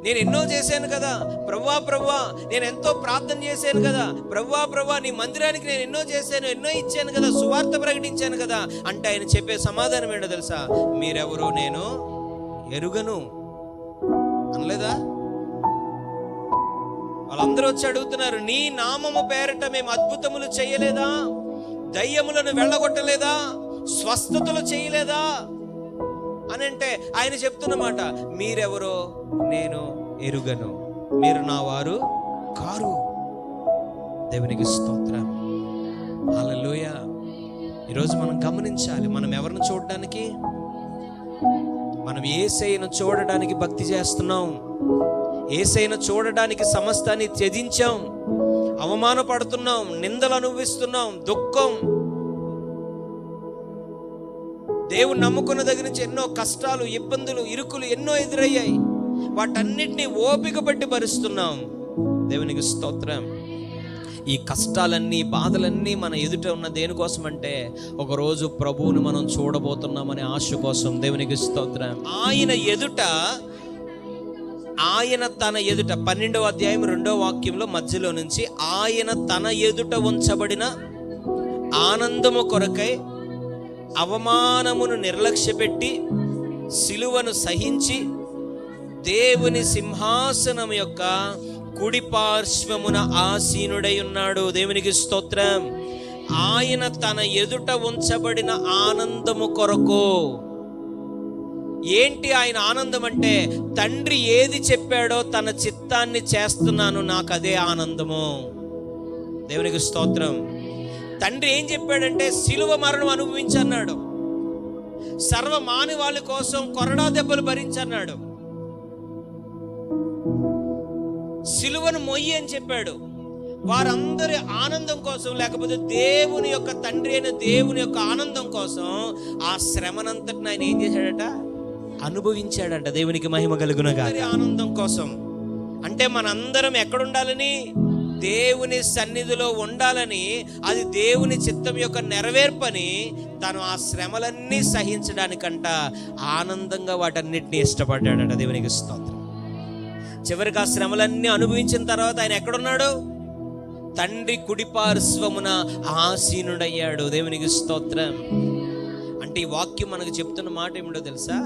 నేను ఎన్నో చేశాను కదా, ప్రభువా నేను ఎంతో ప్రార్థన చేశాను కదా, ప్రభువా నీ మందిరానికి నేను ఎన్నో చేశాను, ఎన్నో ఇచ్చాను కదా, సువార్త ప్రకటించాను కదా అంటే ఆయన చెప్పే సమాధానం ఏంటో తెలుసా? మీరెవరో నేను ఎరుగను అనలేదా? వాళ్ళందరూ వచ్చి అడుగుతున్నారు, నీ నామము పేరట మేము అద్భుతములు చేయలేదా, దయ్యములను వెళ్ళగొట్టలేదా, స్వస్థతలు చేయలేదా అని అంటే ఆయన చెప్తున్నమాట, మీరెవరో నేను ఎరుగను, మీరు నా వారు కారు. దేవునికి స్తోత్రం, హల్లెలూయా. ఈరోజు మనం గమనించాలి, మనం ఎవరిని చూడడానికి? మనం యేసయ్యను చూడడానికి భక్తి చేస్తున్నాం. యేసయ్యను చూడడానికి సమస్తాన్ని త్యజించాం, అవమానపడుతున్నాం, నిందలు అనుభవిస్తున్నాం, దుఃఖం, దేవుని నమ్ముకున్న దగ్గర నుంచి ఎన్నో కష్టాలు, ఇబ్బందులు, ఇరుకులు ఎన్నో ఎదురయ్యాయి. వాటన్నిటినీ ఓపిక పట్టి భరిస్తున్నాం. దేవునికి స్తోత్రం. ఈ కష్టాలన్నీ, బాధలన్నీ మన ఎదుట ఉన్న దేనికోసం అంటే ఒకరోజు ప్రభువుని మనం చూడబోతున్నామనే ఆశ కోసం. దేవునికి స్తోత్రం. ఆయన తన ఎదుట 12వ అధ్యాయం 2వ వాక్యంలో మధ్యలో నుంచి, ఆయన తన ఎదుట ఉంచబడిన ఆనందము కొరకై అవమానమును నిర్లక్ష్యపెట్టి సిలువను సహించి దేవుని సింహాసనం యొక్క కుడి పార్శ్వమున ఆసీనుడై ఉన్నాడు. దేవునికి స్తోత్రం. ఆయన తన ఎదుట ఉంచబడిన ఆనందము కొరకు, ఏంటి ఆయన ఆనందం అంటే, తండ్రి ఏది చెప్పాడో తన చిత్తాన్ని చేస్తున్నాను, నాకు అదే ఆనందము. దేవునికి స్తోత్రం. తండ్రి ఏం చెప్పాడంటే సిలువ మరణం అనుభవించన్నాడు, సర్వ మానవాళి కోసం కొరడా దెబ్బలు భరించన్నాడు, సిలువను మొయ్యి అని చెప్పాడు. వారందరి ఆనందం కోసం, లేకపోతే దేవుని యొక్క తండ్రి అయిన దేవుని యొక్క ఆనందం కోసం ఆ శ్రమనంతటిని ఆయన ఏం చేశాడట, అనుభవించాడంట. దేవునికి మహిమ కలుగునుగాక. ఆనందం కోసం అంటే మనందరం ఎక్కడుండాలని, దేవుని సన్నిధిలో ఉండాలని, అది దేవుని చిత్తం యొక్క నెరవేర్పని తను ఆ శ్రమలన్నీ సహించడానికంట ఆనందంగా వాటన్నిటిని ఇష్టపడ్డాడట. దేవునికి స్తోత్రం. చివరికి ఆ శ్రమలన్నీ అనుభవించిన తర్వాత ఆయన ఎక్కడున్నాడు, తండ్రి కుడి పార్శ్వమున ఆసీనుడయ్యాడు. దేవునికి స్తోత్రం. అంటే ఈ వాక్యం మనకు చెప్తున్న మాట ఏమిటో తెలుసా,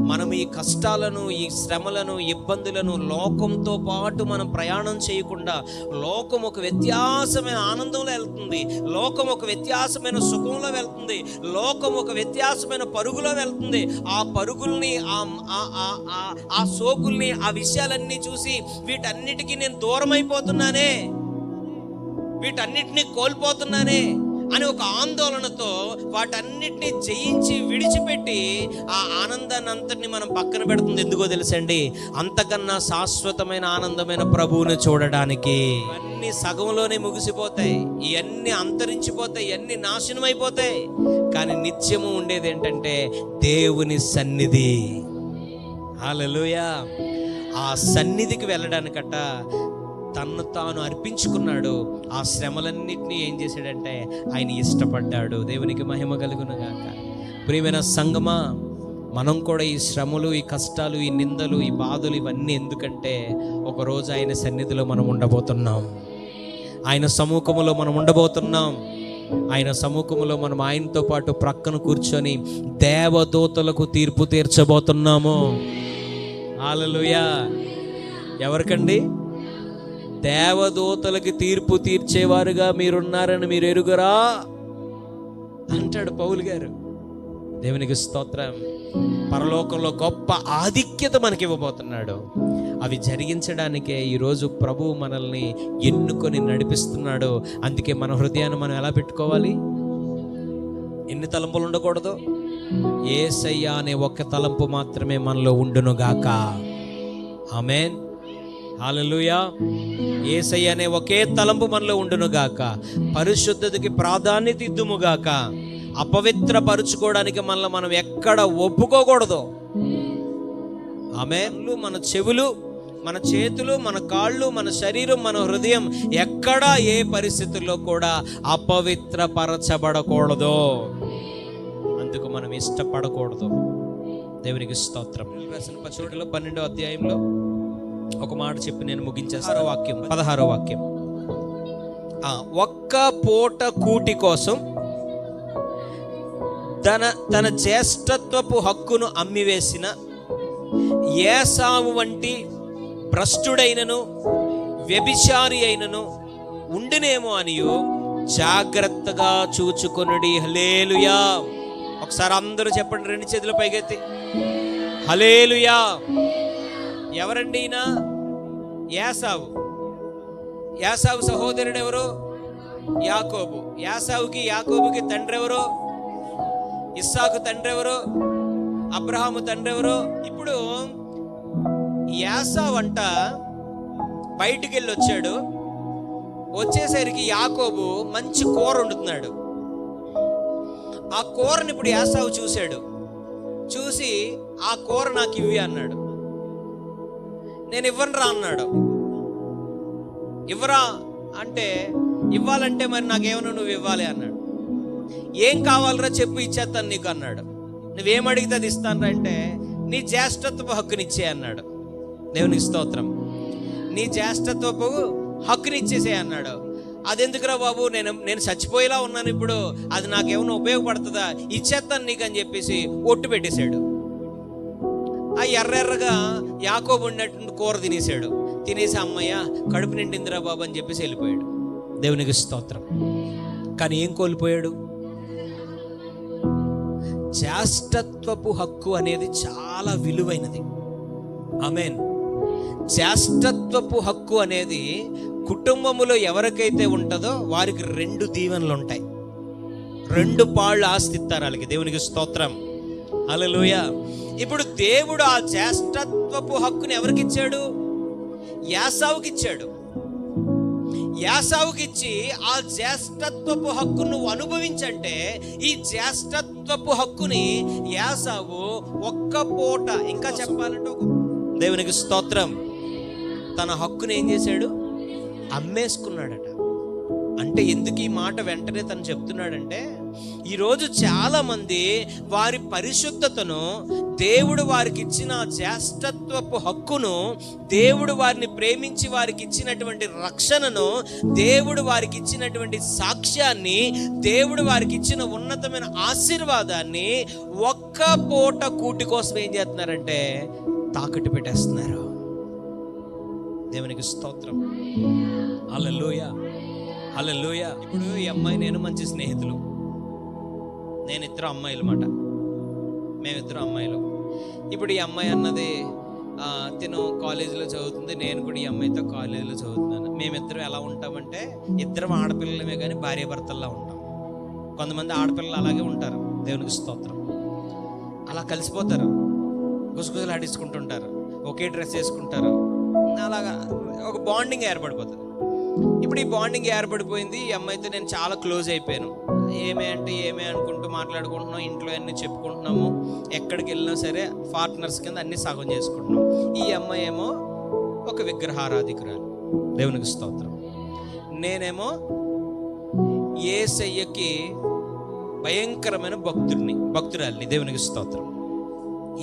మనం ఈ కష్టాలను, ఈ శ్రమలను, ఇబ్బందులను లోకంతో పాటు మనం ప్రయాణం చేయకుండా, లోకం ఒక వ్యత్యాసమైన ఆనందంలో వెళ్తుంది, లోకం ఒక వ్యత్యాసమైన సుఖంలో వెళ్తుంది, లోకం ఒక వ్యత్యాసమైన పరుగులో వెళ్తుంది. ఆ పరుగుల్ని, ఆ సోకుల్ని, ఆ విషయాలన్నీ చూసి వీటన్నిటికీ నేను దూరం అయిపోతున్నానే, వీటన్నిటినీ కోల్పోతున్నానే అని ఒక ఆందోళనతో వాటన్నిటిని జయించి విడిచిపెట్టి ఆ ఆనందాన్ని అంతటిని మనం పక్కన పెడుతుంది. ఎందుకో తెలుసండి, అంతకన్నా శాశ్వతమైన ఆనందమైన ప్రభువుని చూడడానికి. ఇవన్నీ సగంలోనే ముగిసిపోతాయి, ఇవన్నీ అంతరించిపోతాయి, ఇవన్నీ నాశనం అయిపోతాయి. కానీ నిత్యము ఉండేది ఏంటంటే దేవుని సన్నిధి. హల్లెలూయా. ఆ సన్నిధికి వెళ్ళడానికట తన్ను తాను అర్పించుకున్నాడు. ఆ శ్రమలన్నింటినీ ఏం చేశాడంటే ఆయన ఇష్టపడ్డాడు. దేవునికి మహిమ కలుగునుగాక. ప్రియమైన సంగమా, మనం కూడా ఈ శ్రమలు, ఈ కష్టాలు, ఈ నిందలు, ఈ బాధలు ఇవన్నీ ఎందుకంటే ఒకరోజు ఆయన సన్నిధిలో మనం ఉండబోతున్నాం, ఆయన సముఖములో మనం ఉండబోతున్నాం. ఆయన సముఖములో మనం ఆయనతో పాటు ప్రక్కన కూర్చొని దేవదూతలకు తీర్పు తీర్చబోతున్నాము. హల్లెలూయా. ఎవరికండి? దేవదూతలకి తీర్పు తీర్చేవారుగా మీరున్నారని మీరు ఎరుగరా అంటాడు పౌలు గారు. దేవునికి స్తోత్రం. పరలోకంలో గొప్ప ఆధిక్యత మనకి ఇవ్వబోతున్నాడు. అవి జరిగించడానికే ఈరోజు ప్రభువు మనల్ని ఎన్నుకొని నడిపిస్తున్నాడు. అందుకే మన హృదయాన్ని మనం ఎలా పెట్టుకోవాలి? ఎన్ని తలంపులు ఉండకూడదు? యేసయ్య అనే ఒక్క తలంపు మాత్రమే మనలో ఉండునుగాక. ఆమేన్. హల్లెలూయా. యేసయ్య అనే ఒకే తలంపు మనలో ఉండునుగాక. పరిశుద్ధతకి ప్రాధాన్యత ఇద్దుముగాక. అపవిత్రపరుచుకోవడానికి మనల్ని మనం ఎక్కడ ఒప్పుకోకూడదు. ఆమేన్. మన చెవులు, మన చేతులు, మన కాళ్ళు, మన శరీరం, మన హృదయం ఎక్కడా ఏ పరిస్థితుల్లో కూడా అపవిత్రపరచబడకూడదు. అందుకు మనం ఇష్టపడకూడదు. దేవునికి స్తోత్రం. రాసిన పత్రికలో 12వ అధ్యాయంలో ఒక మాట చెప్పి నేను ముగించేస్తాను. 16వ వాక్యం. ఒక్క పూట కూటి కోసం తన జ్యేష్ఠత్వపు హక్కును అమ్మివేసిన ఏసావు వంటి భ్రష్టుడైనను వ్యభిచారి అయినను ఉండినేమో అనియు జాగ్రత్తగా చూచుకొనుడి. హల్లెలూయా. ఒకసారి అందరూ చెప్పండి, 2 చేతుల పైకెత్తి హల్లెలూయా. ఎవరండి ఈయన? యాసావు. యాసావు సహోదరుడు ఎవరు? యాకోబు. యాకోబుకి తండ్రి ఎవరు? ఇస్సాకు తండ్రి ఎవరు? అబ్రహాము తండ్రి ఎవరు? ఇప్పుడు యాసావు అంట బయటికి వెళ్ళి వచ్చాడు. వచ్చేసరికి యాకోబు మంచి కూర వండుతున్నాడు. ఆ కూరని ఇప్పుడు యాసావు చూశాడు. చూసి ఆ కూర నాకు ఇవ్వి అన్నాడు. నేను ఇవ్వనురా అన్నాడు. ఇవ్వరా అంటే, ఇవ్వాలంటే మరి నాకేమన్నా నువ్వు ఇవ్వాలి అన్నాడు. ఏం కావాలరా చెప్పు, ఇచ్చేస్తాను నీకు అన్నాడు. నువ్వేం అడిగితే అది ఇస్తాను అంటే, నీ జ్యేష్ఠత్వపు హక్కునిచ్చే అన్నాడు. దేవునికి స్తోత్రం. నీ జ్యేష్ఠత్వపు హక్కునిచ్చేసే అన్నాడు. అదెందుకురా బాబు, నేను చచ్చిపోయేలా ఉన్నాను ఇప్పుడు, అది నాకేమన్నా ఉపయోగపడుతుందా, ఇచ్చేస్తాను నీకు అని చెప్పేసి ఒట్టు పెట్టేశాడు. ఆ ఎర్రగా యాకోబు ఉన్నట్టు కూర తినేసాడు. తినేసి అమ్మయ్య కడుపు నిండిందిరా బాబు అని చెప్పేసి వెళ్ళిపోయాడు. దేవునికి స్తోత్రం. కానీ ఏం కోల్పోయాడు? జ్యేష్ఠత్వపు హక్కు అనేది చాలా విలువైనది. ఆమేన్. జ్యేష్ఠత్వపు హక్కు అనేది కుటుంబములో ఎవరికైతే ఉంటుందో వారికి 2 దీవెనలు ఉంటాయి, 2 పాళ్ళు ఆస్తి ఇస్తారు వాళ్ళకి. దేవునికి స్తోత్రం. హల్లెలూయా. ఇప్పుడు దేవుడు ఆ జ్యేష్ఠత్వపు హక్కుని ఎవరికి ఇచ్చాడు? యాసావుకి ఇచ్చాడు. యాసావుకిచ్చి ఆ జ్యేష్ఠత్వపు హక్కు నువ్వు అనుభవించంటే, ఈ జ్యేష్ఠత్వపు హక్కుని యాసావు ఒక్క పూట, ఇంకా చెప్పాలంటే దేవునికి స్తోత్రం, తన హక్కుని ఏం చేశాడు? అమ్మేసుకున్నాడట. అంటే ఎందుకు ఈ మాట వెంటనే తను చెప్తున్నాడంటే, ఈరోజు చాలామంది వారి పరిశుద్ధతను, దేవుడు వారికి ఇచ్చిన జ్యేష్ఠత్వపు హక్కును, దేవుడు వారిని ప్రేమించి వారికి ఇచ్చినటువంటి రక్షణను, దేవుడు వారికి ఇచ్చినటువంటి సాక్ష్యాన్ని, దేవుడు వారికి ఇచ్చిన ఉన్నతమైన ఆశీర్వాదాన్ని ఒక్క పూట కూటి కోసం ఏం చేస్తున్నారంటే తాకట్టు పెట్టేస్తున్నారు. దేవునికి స్తోత్రం. హల్లెలూయా, హల్లెలూయా. ఇప్పుడు ఈ అమ్మాయి నేను మంచి స్నేహితులు, నేను ఇద్దరు అమ్మాయిలు మాట, మేమిద్దరు అమ్మాయిలు. ఇప్పుడు ఈ అమ్మాయి అన్నది తిను కాలేజీలో చదువుతుంది, నేను కూడా ఈ అమ్మాయితో కాలేజీలో చదువుతున్నాను. మేమిద్దరం ఎలా ఉంటామంటే ఇద్దరం ఆడపిల్లలమే కానీ భార్య భర్తల్లా ఉంటాం. కొంతమంది ఆడపిల్లలు అలాగే ఉంటారు. దేవునికి స్తోత్రం. అలా కలిసిపోతారు, గుసగుసలు ఆడించుకుంటుంటారు, ఒకే డ్రెస్ వేసుకుంటారు, అలాగా ఒక బాండింగ్ ఏర్పడిపోతుంది. ఇప్పుడు ఈ బాండింగ్ ఏర్పడిపోయింది. ఈ అమ్మాయితో నేను చాలా క్లోజ్ అయిపోయాను. ఏమే అంటే ఏమే అనుకుంటూ మాట్లాడుకుంటున్నాం, ఇంట్లో అన్నీ చెప్పుకుంటున్నాము, ఎక్కడికి వెళ్ళినా సరే పార్ట్నర్స్ కింద అన్నీ సగం చేసుకుంటున్నాం. ఈ అమ్మాయి ఏమో ఒక విగ్రహారాధికురాలు. దేవునికి స్తోత్రం. నేనేమో యేసయ్యకి భయంకరమైన భక్తురాలిని. దేవునికి స్తోత్రం.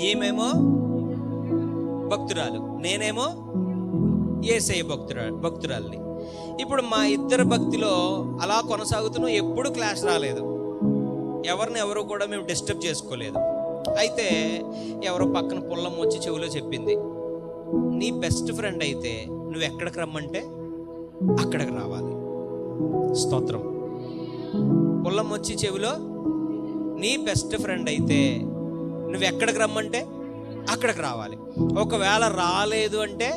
ఈమెమో భక్తురాలు, నేనేమో యేసయ్య భక్తురాలిని. ఇప్పుడు మా ఇద్దరు భక్తిలో అలా కొనసాగుతున్నాం. ఎప్పుడు క్లాష్ రాలేదు, ఎవరిని ఎవరు కూడా మేము డిస్టర్బ్ చేసుకోలేదు. అయితే ఎవరో పక్కన పుల్లం వచ్చి చెవిలో చెప్పింది, నీ బెస్ట్ ఫ్రెండ్ అయితే నువ్వు ఎక్కడికి రమ్మంటే అక్కడికి రావాలి. స్తోత్రం. పుల్లం వచ్చి చెవిలో, నీ బెస్ట్ ఫ్రెండ్ అయితే నువ్వు ఎక్కడికి రమ్మంటే అక్కడికి రావాలి. ఒకవేళ రాలేదు అంటే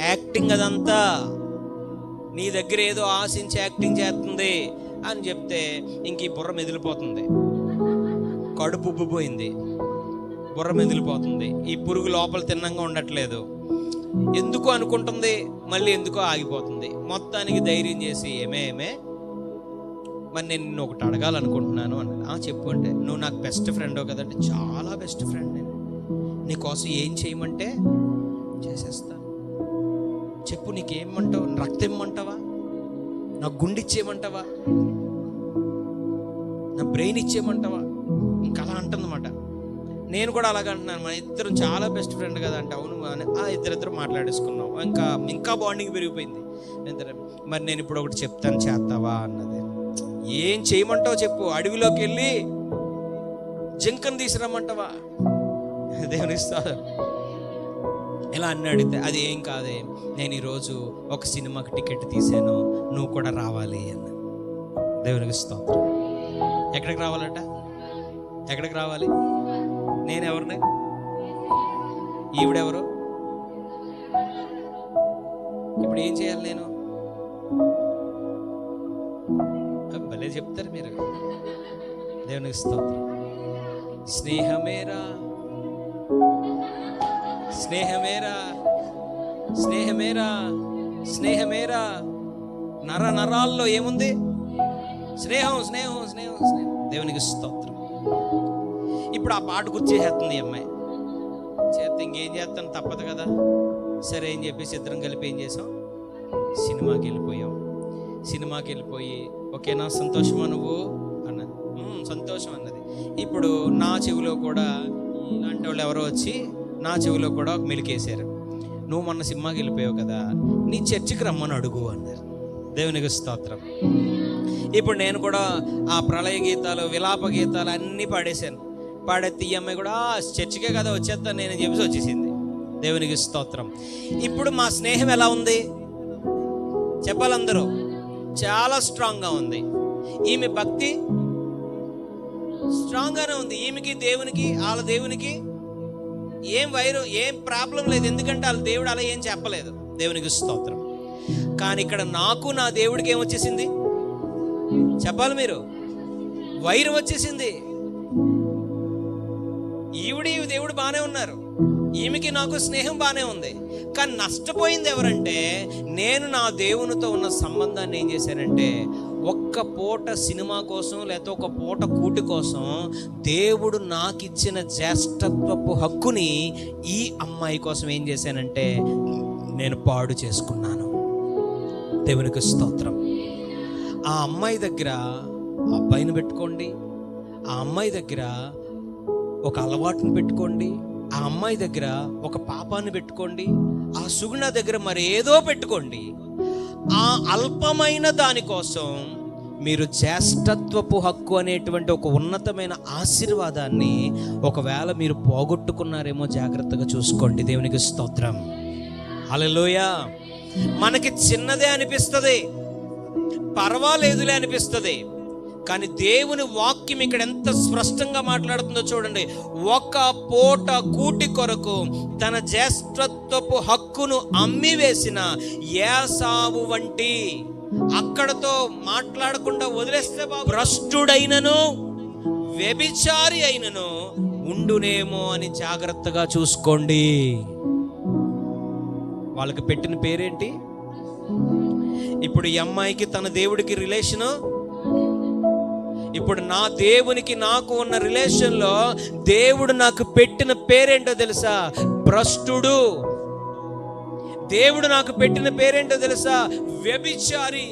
యాక్టింగ్, అదంతా నీ దగ్గర ఏదో ఆశించి యాక్టింగ్ చేస్తుంది అని చెప్తే ఇంక ఈ బుర్ర మెదిలిపోతుంది, కడుపు ఉబ్బిపోయింది, బుర్ర మెదిలిపోతుంది, ఈ పురుగు లోపల తిన్నంగా ఉండట్లేదు, ఎందుకు అనుకుంటుంది, మళ్ళీ ఎందుకో ఆగిపోతుంది. మొత్తానికి ధైర్యం చేసి ఏమే మరి నేను నిన్ను ఒకటి అడగాలనుకుంటున్నాను అన్నది. చెప్పు అంటే, నువ్వు నాకు బెస్ట్ ఫ్రెండో కదంటే, చాలా బెస్ట్ ఫ్రెండ్ నేను, నీకోసం ఏం చేయమంటే చేసేస్తాను. చెప్పు, నీకేమంటావు? రక్తం ఇమ్మంటావా, నా గుండె ఇచ్చేయమంటావా, నా బ్రెయిన్ ఇచ్చేయమంటావా? ఇంకా అలా అంటుందన్నమాట. నేను కూడా అలాగ అంటున్నాను, మన ఇద్దరం చాలా బెస్ట్ ఫ్రెండ్ కదా అంటే, అవును అని ఇద్దరిద్దరు మాట్లాడేసుకున్నాం. ఇంకా బాండింగ్ పెరిగిపోయింది. మరి నేను ఇప్పుడు ఒకటి చెప్తాను, చేస్తావా అన్నది. ఏం చేయమంటావు చెప్పు, అడవిలోకి వెళ్ళి జింకను తీసుకురమ్మంటావా? దేవుని స్తోత్రం. ఇలా అన్నీ అడిగితే, అది ఏం కాదే, నేను ఈరోజు ఒక సినిమాకి టికెట్ తీసాను, నువ్వు కూడా రావాలి అన్న. దేవునికి స్తోత్రం. ఎక్కడికి రావాలట? ఎక్కడికి రావాలి? నేనెవరిని? ఈవిడెవరు? ఇప్పుడు ఏం చేయాలి నేను? భలే చెప్తారు మీరు. దేవునికి స్తోత్రం. స్నేహమేరా, స్నేహమేరా, స్నేహమేరా, స్నేహమేరా. నరాల్లో ఏముంది? స్నేహం, స్నేహం, స్నేహం, స్నేహం. దేవునికి స్తోత్రం. ఇప్పుడు ఆ పాట గుర్చేస్తుంది అమ్మాయి చేస్తే, ఇంకేం చేస్తాను, తప్పదు కదా. సరే అని చెప్పేసి ఇద్దరం కలిపి ఏం చేసాం, సినిమాకి వెళ్ళిపోయాం. సినిమాకి వెళ్ళిపోయి, ఓకేనా, సంతోషమా నువ్వు అన్నది. సంతోషం అన్నది. ఇప్పుడు నా చెవిలో కూడా ఇలాంటి వాళ్ళు ఎవరో వచ్చి నా చెవిలో కూడా ఒక మెలికేశారు, నువ్వు మొన్న సినిమాకి వెళ్ళిపోయావు కదా, నీ చర్చికి రమ్మని అడుగు అన్నారు. దేవునికి స్తోత్రం. ఇప్పుడు నేను కూడా ఆ ప్రళయ గీతాలు, విలాప గీతాలు అన్నీ పాడేశాను. పాడైతే ఈ అమ్మాయి కూడా చర్చికే కదా వచ్చేస్తాను నేను చెప్పేసి వచ్చేసింది. దేవునికి స్తోత్రం. ఇప్పుడు మా స్నేహం ఎలా ఉంది చెప్పాలందరూ? చాలా స్ట్రాంగ్గా ఉంది. ఈమె భక్తి స్ట్రాంగ్గానే ఉంది. ఈమెకి దేవునికి, వాళ్ళ దేవునికి ఏం ప్రాబ్లం లేదు. ఎందుకంటే వాళ్ళ దేవుడు అలా ఏం చెప్పలేదు. దేవునికి స్తోత్రం. కానీ ఇక్కడ నాకు నా దేవుడికి ఏమొచ్చేసింది చెప్పాలి మీరు? వైరం వచ్చేసింది. ఈవిడి దేవుడు బాగానే ఉన్నారు, ఈమెకి నాకు స్నేహం బాగానే ఉంది. కానీ నష్టపోయింది ఎవరంటే, నేను నా దేవునితో ఉన్న సంబంధాన్ని ఏం చేశానంటే, ఒక్క పూట సినిమా కోసం లేకపోతే ఒక పూట కూటి కోసం దేవుడు నాకు ఇచ్చిన జ్యేష్ఠత్వపు హక్కుని ఈ అమ్మాయి కోసం ఏం చేశానంటే నేను పాడు చేసుకున్నాను. దేవునికి స్తోత్రం. ఆ అమ్మాయి దగ్గర అబ్బాయిని పెట్టుకోండి, ఆ అమ్మాయి దగ్గర ఒక అలవాటుని పెట్టుకోండి, ఆ అమ్మాయి దగ్గర ఒక పాపాన్ని పెట్టుకోండి, ఆ సుగుణ దగ్గర మరి ఏదో పెట్టుకోండి. ఆ అల్పమైన దానికోసం మీరు జ్యేష్ఠత్వపు హక్కు అనేటువంటి ఒక ఉన్నతమైన ఆశీర్వాదాన్ని ఒకవేళ మీరు పోగొట్టుకున్నారేమో జాగ్రత్తగా చూసుకోండి. దేవునికి స్తోత్రం. హల్లెలూయా. మనకి చిన్నదే అనిపిస్తుంది, పర్వాలేదులే అనిపిస్తుంది. కానీ దేవుని వాక్యం ఇక్కడ ఎంత స్పష్టంగా మాట్లాడుతుందో చూడండి. ఒక పూట కూటి కొరకు తన జ్యేష్ఠత్వపు హక్కును అమ్మివేసిన ఏసావు వంటి, అక్కడతో మాట్లాడకుండా వదిలేస్తే భ్రష్టుడైనను వ్యభిచారి అయినను ఉండునేమో అని జాగ్రత్తగా చూసుకోండి. వాళ్ళకి పెట్టిన పేరేంటి? ఇప్పుడు ఈ అమ్మాయికి తన దేవుడికి రిలేషను, ఇప్పుడు నా దేవునికి నాకు ఉన్న రిలేషన్లో దేవుడు నాకు పెట్టిన పేరేంటో తెలుసా? భ్రష్టుడు. దేవుడు నాకు పెట్టిన పేరేంటో తెలుసా? వ్యభిచారి.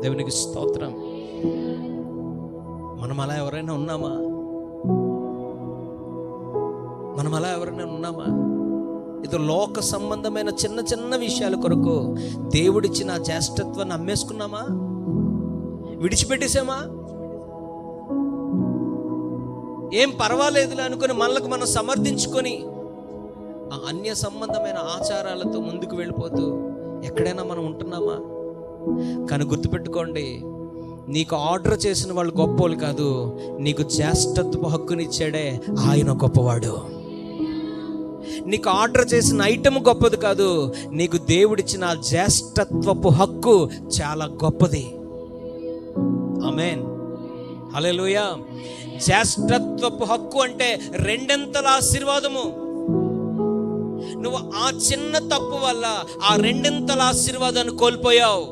దేవునికి స్తోత్రం. మనం అలా ఎవరైనా ఉన్నామా? మనం అలా ఎవరైనా ఉన్నామా? ఇది లోక సంబంధమైన చిన్న చిన్న విషయాల కొరకు దేవుడిచ్చిన జ్యేష్ఠత్వాన్ని అమ్మేసుకున్నామా? విడిచిపెట్టేసామా? ఏం పర్వాలేదులే అనుకుని మనలకు మనం సమర్థించుకొని ఆ అన్య సంబంధమైన ఆచారాలతో ముందుకు వెళ్ళిపోతూ ఎక్కడైనా మనం ఉంటున్నామా? కానీ గుర్తుపెట్టుకోండి, నీకు ఆర్డర్ చేసిన వాళ్ళు గొప్పవాళ్ళు కాదు, నీకు జ్యేష్ఠత్వ హక్కునిచ్చాడే ఆయన గొప్పవాడు. నీకు ఆర్డర్ చేసిన ఐటమ్ గొప్పది కాదు, నీకు దేవుడిచ్చిన జ్యేష్ఠత్వపు హక్కు చాలా గొప్పది. ఆమేన్. హల్లెలూయా. జ్యేష్ఠత్వపు హక్కు అంటే రెండంతల ఆశీర్వాదము. నువ్వు ఆ చిన్న తప్పు వల్ల ఆ రెండింతల ఆశీర్వాదాన్ని కోల్పోయావు.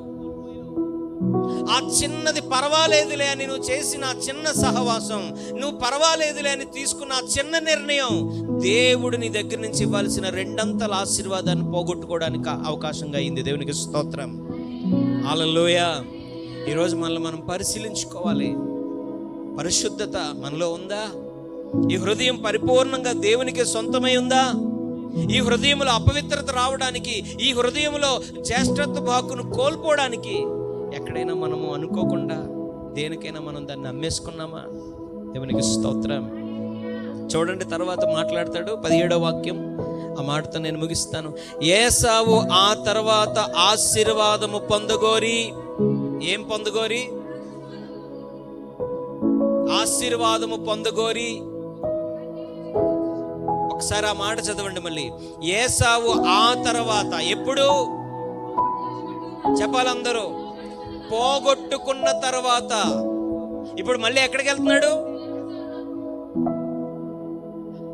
ఆ చిన్నది పర్వాలేదులే అని నువ్వు చేసిన ఆ చిన్న సహవాసం, నువ్వు పర్వాలేదులే అని తీసుకున్న ఆ చిన్న నిర్ణయం దేవుడు నీ దగ్గర నుంచి ఇవ్వాల్సిన రెండంతల ఆశీర్వాదాన్ని పోగొట్టుకోవడానికి అవకాశంగా అయింది. దేవునికి స్తోత్రం. హల్లెలూయా. ఈరోజు మనల్ని మనం పరిశీలించుకోవాలి. పరిశుద్ధత మనలో ఉందా? ఈ హృదయం పరిపూర్ణంగా దేవునికి సొంతమై ఉందా? ఈ హృదయంలో అపవిత్రత రావడానికి, ఈ హృదయంలో జ్యేష్ఠత్వ హక్కును కోల్పోవడానికి ఎక్కడైనా మనము అనుకోకుండా దేనికైనా మనం దాన్ని అమ్మేసుకున్నామా? దేవునికి స్తోత్రం. చూడండి, తర్వాత మాట్లాడతాడు 17వ వాక్యం. ఆ మాటతో నేను ముగిస్తాను. ఏసావు ఆ తర్వాత ఆశీర్వాదము పొందగోరి, ఏం పొందగోరి? ఆశీర్వాదము పొందగోరి. ఒకసారి ఆ మాట చదవండి మళ్ళీ. ఏసావు ఆ తర్వాత, ఎప్పుడు చెప్పాలందరూ? పోగొట్టుకున్న తర్వాత. ఇప్పుడు మళ్ళీ ఎక్కడికి వెళ్తున్నాడు?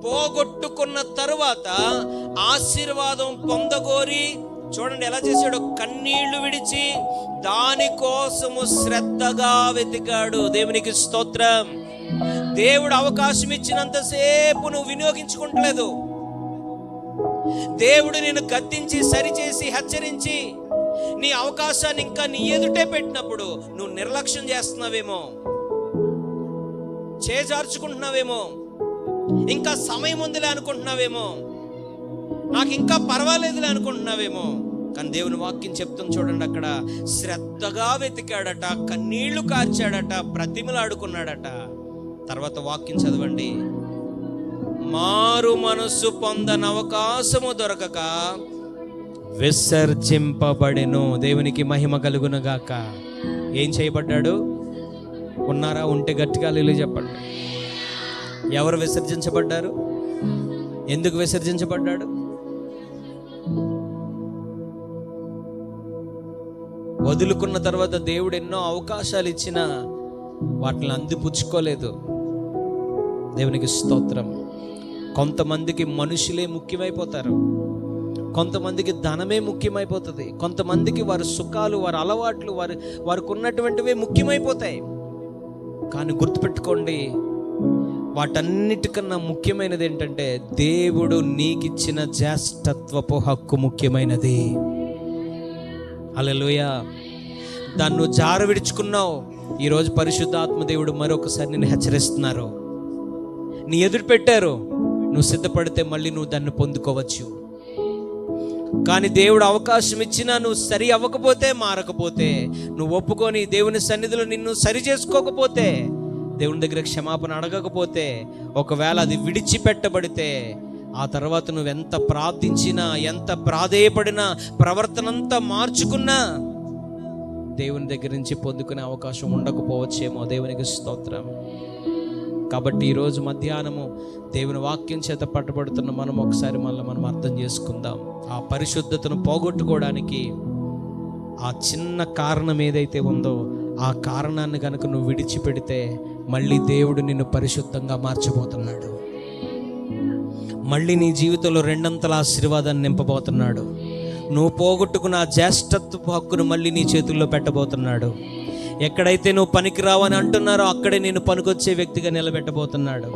పోగొట్టుకున్న తరువాత ఆశీర్వాదం పొందగోరి, చూడండి ఎలా చేశాడు. కన్నీళ్లు విడిచి దానికోసము శ్రద్ధగా వెతికాడు. దేవునికి స్తోత్రం. దేవుడు అవకాశం ఇచ్చినంతసేపు నువ్వు వినియోగించుకుంటలేదు. దేవుడు నిన్ను గద్దించి సరిచేసి హెచ్చరించి నీ అవకాశాన్ని ఇంకా నీ ఎదుటే పెట్టినప్పుడు నువ్వు నిర్లక్ష్యం చేస్తున్నావేమో, చేజార్చుకుంటున్నావేమో, ఇంకా సమయం ఉందిలే అనుకుంటున్నావేమో, నాకు ఇంకా పర్వాలేదులే అనుకుంటున్నావేమో. కానీ దేవుని వాక్యం చెప్తుంది చూడండి, అక్కడ శ్రద్ధగా వెతికాడట, కన్నీళ్లు కార్చాడట, బ్రతిమలాడుకున్నాడట. తర్వాత వాక్యం చదవండి. మారు మనస్సు పొందని అవకాశము దొరకక విసర్జింపబడెను. దేవునికి మహిమ కలుగును గాక. ఏం చేయబడ్డాడు? ఉన్నారా? ఉంటే గట్టిగా హల్లెలూయా చెప్పండి. ఎవరు విసర్జించబడ్డారు? ఎందుకు విసర్జించబడ్డాడు? వదులుకున్న తర్వాత దేవుడు ఎన్నో అవకాశాలు ఇచ్చినా వాటిని అందిపుచ్చుకోలేదు. దేవునికి స్తోత్రం. కొంతమందికి మనుషులే ముఖ్యమైపోతారు, కొంతమందికి ధనమే ముఖ్యమైపోతుంది, కొంతమందికి వారి సుఖాలు, వారి అలవాట్లు, వారికి ఉన్నటువంటివే ముఖ్యమైపోతాయి. కానీ గుర్తుపెట్టుకోండి, వాటన్నిటికన్నా ముఖ్యమైనది ఏంటంటే దేవుడు నీకిచ్చిన జ్యేష్ఠత్వపు హక్కు ముఖ్యమైనది. హల్లెలూయా. దాన్ని నువ్వు జార విడుచుకున్నావు. ఈరోజు పరిశుద్ధాత్మ దేవుడు మరొకసారి నిన్ను హెచ్చరిస్తున్నారు. నీ ఎదురు పెట్టారు, నువ్వు సిద్ధపడితే మళ్ళీ నువ్వు దాన్ని పొందుకోవచ్చు. కానీ దేవుడు అవకాశం ఇచ్చినా నువ్వు సరి అవ్వకపోతే, మారకపోతే, నువ్వు ఒప్పుకొని దేవుని సన్నిధిలో నిన్ను సరి చేసుకోకపోతే, దేవుని దగ్గర క్షమాపణ అడగకపోతే, ఒకవేళ అది విడిచిపెట్టబడితే, ఆ తర్వాత నువ్వెంత ప్రార్థించినా, ఎంత ప్రాధేయపడినా, ప్రవర్తనంతా మార్చుకున్నా దేవుని దగ్గర నుంచి పొందుకునే అవకాశం ఉండకపోవచ్చేమో. దేవునికి స్తోత్రం. కాబట్టి ఈరోజు మధ్యాహ్నము దేవుని వాక్యం చేత పట్టబడుతున్న మనం ఒకసారి మనం అర్థం చేసుకుందాం. ఆ పరిశుద్ధతను పోగొట్టుకోవడానికి ఆ చిన్న కారణం ఏదైతే ఉందో ఆ కారణాన్ని కనుక నువ్వు విడిచిపెడితే మళ్ళీ దేవుడు నిన్ను పరిశుద్ధంగా మార్చబోతున్నాడు. మళ్ళీ నీ జీవితంలో రెండంతల ఆశీర్వాదాన్ని నింపబోతున్నాడు. నువ్వు పోగొట్టుకున్న ఆ జ్యేష్ఠత్వపు హక్కును మళ్ళీ నీ చేతుల్లో పెట్టబోతున్నాడు. ఎక్కడైతే నువ్వు పనికిరావని అంటున్నారో అక్కడే నేను పనికొచ్చే వ్యక్తిగా నిలబెట్టబోతున్నాడు.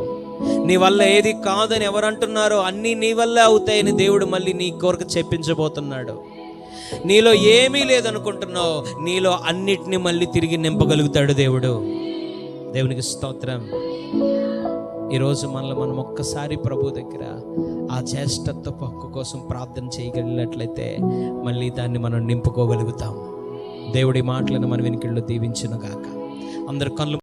నీ వల్ల ఏది కాదని ఎవరు అంటున్నారో అన్నీ నీ వల్లే అవుతాయని దేవుడు మళ్ళీ నీ కొరకు చెప్పించబోతున్నాడు. నీలో ఏమీ లేదనుకుంటున్నావు, నీలో అన్నిటినీ మళ్ళీ తిరిగి నింపగలుగుతాడు దేవుడు. దేవునికి స్తోత్రం. ఈరోజు మనం ఒక్కసారి ప్రభు దగ్గర ఆ జ్యేష్ఠత్వపు హక్కు కోసం ప్రార్థన చేయగలిగినట్లయితే మళ్ళీ దాన్ని మనం నింపుకోగలుగుతాం. దేవుడి మాటలను మన వెనుకల్లో దీవించును గాక. అందరు కళ్ళు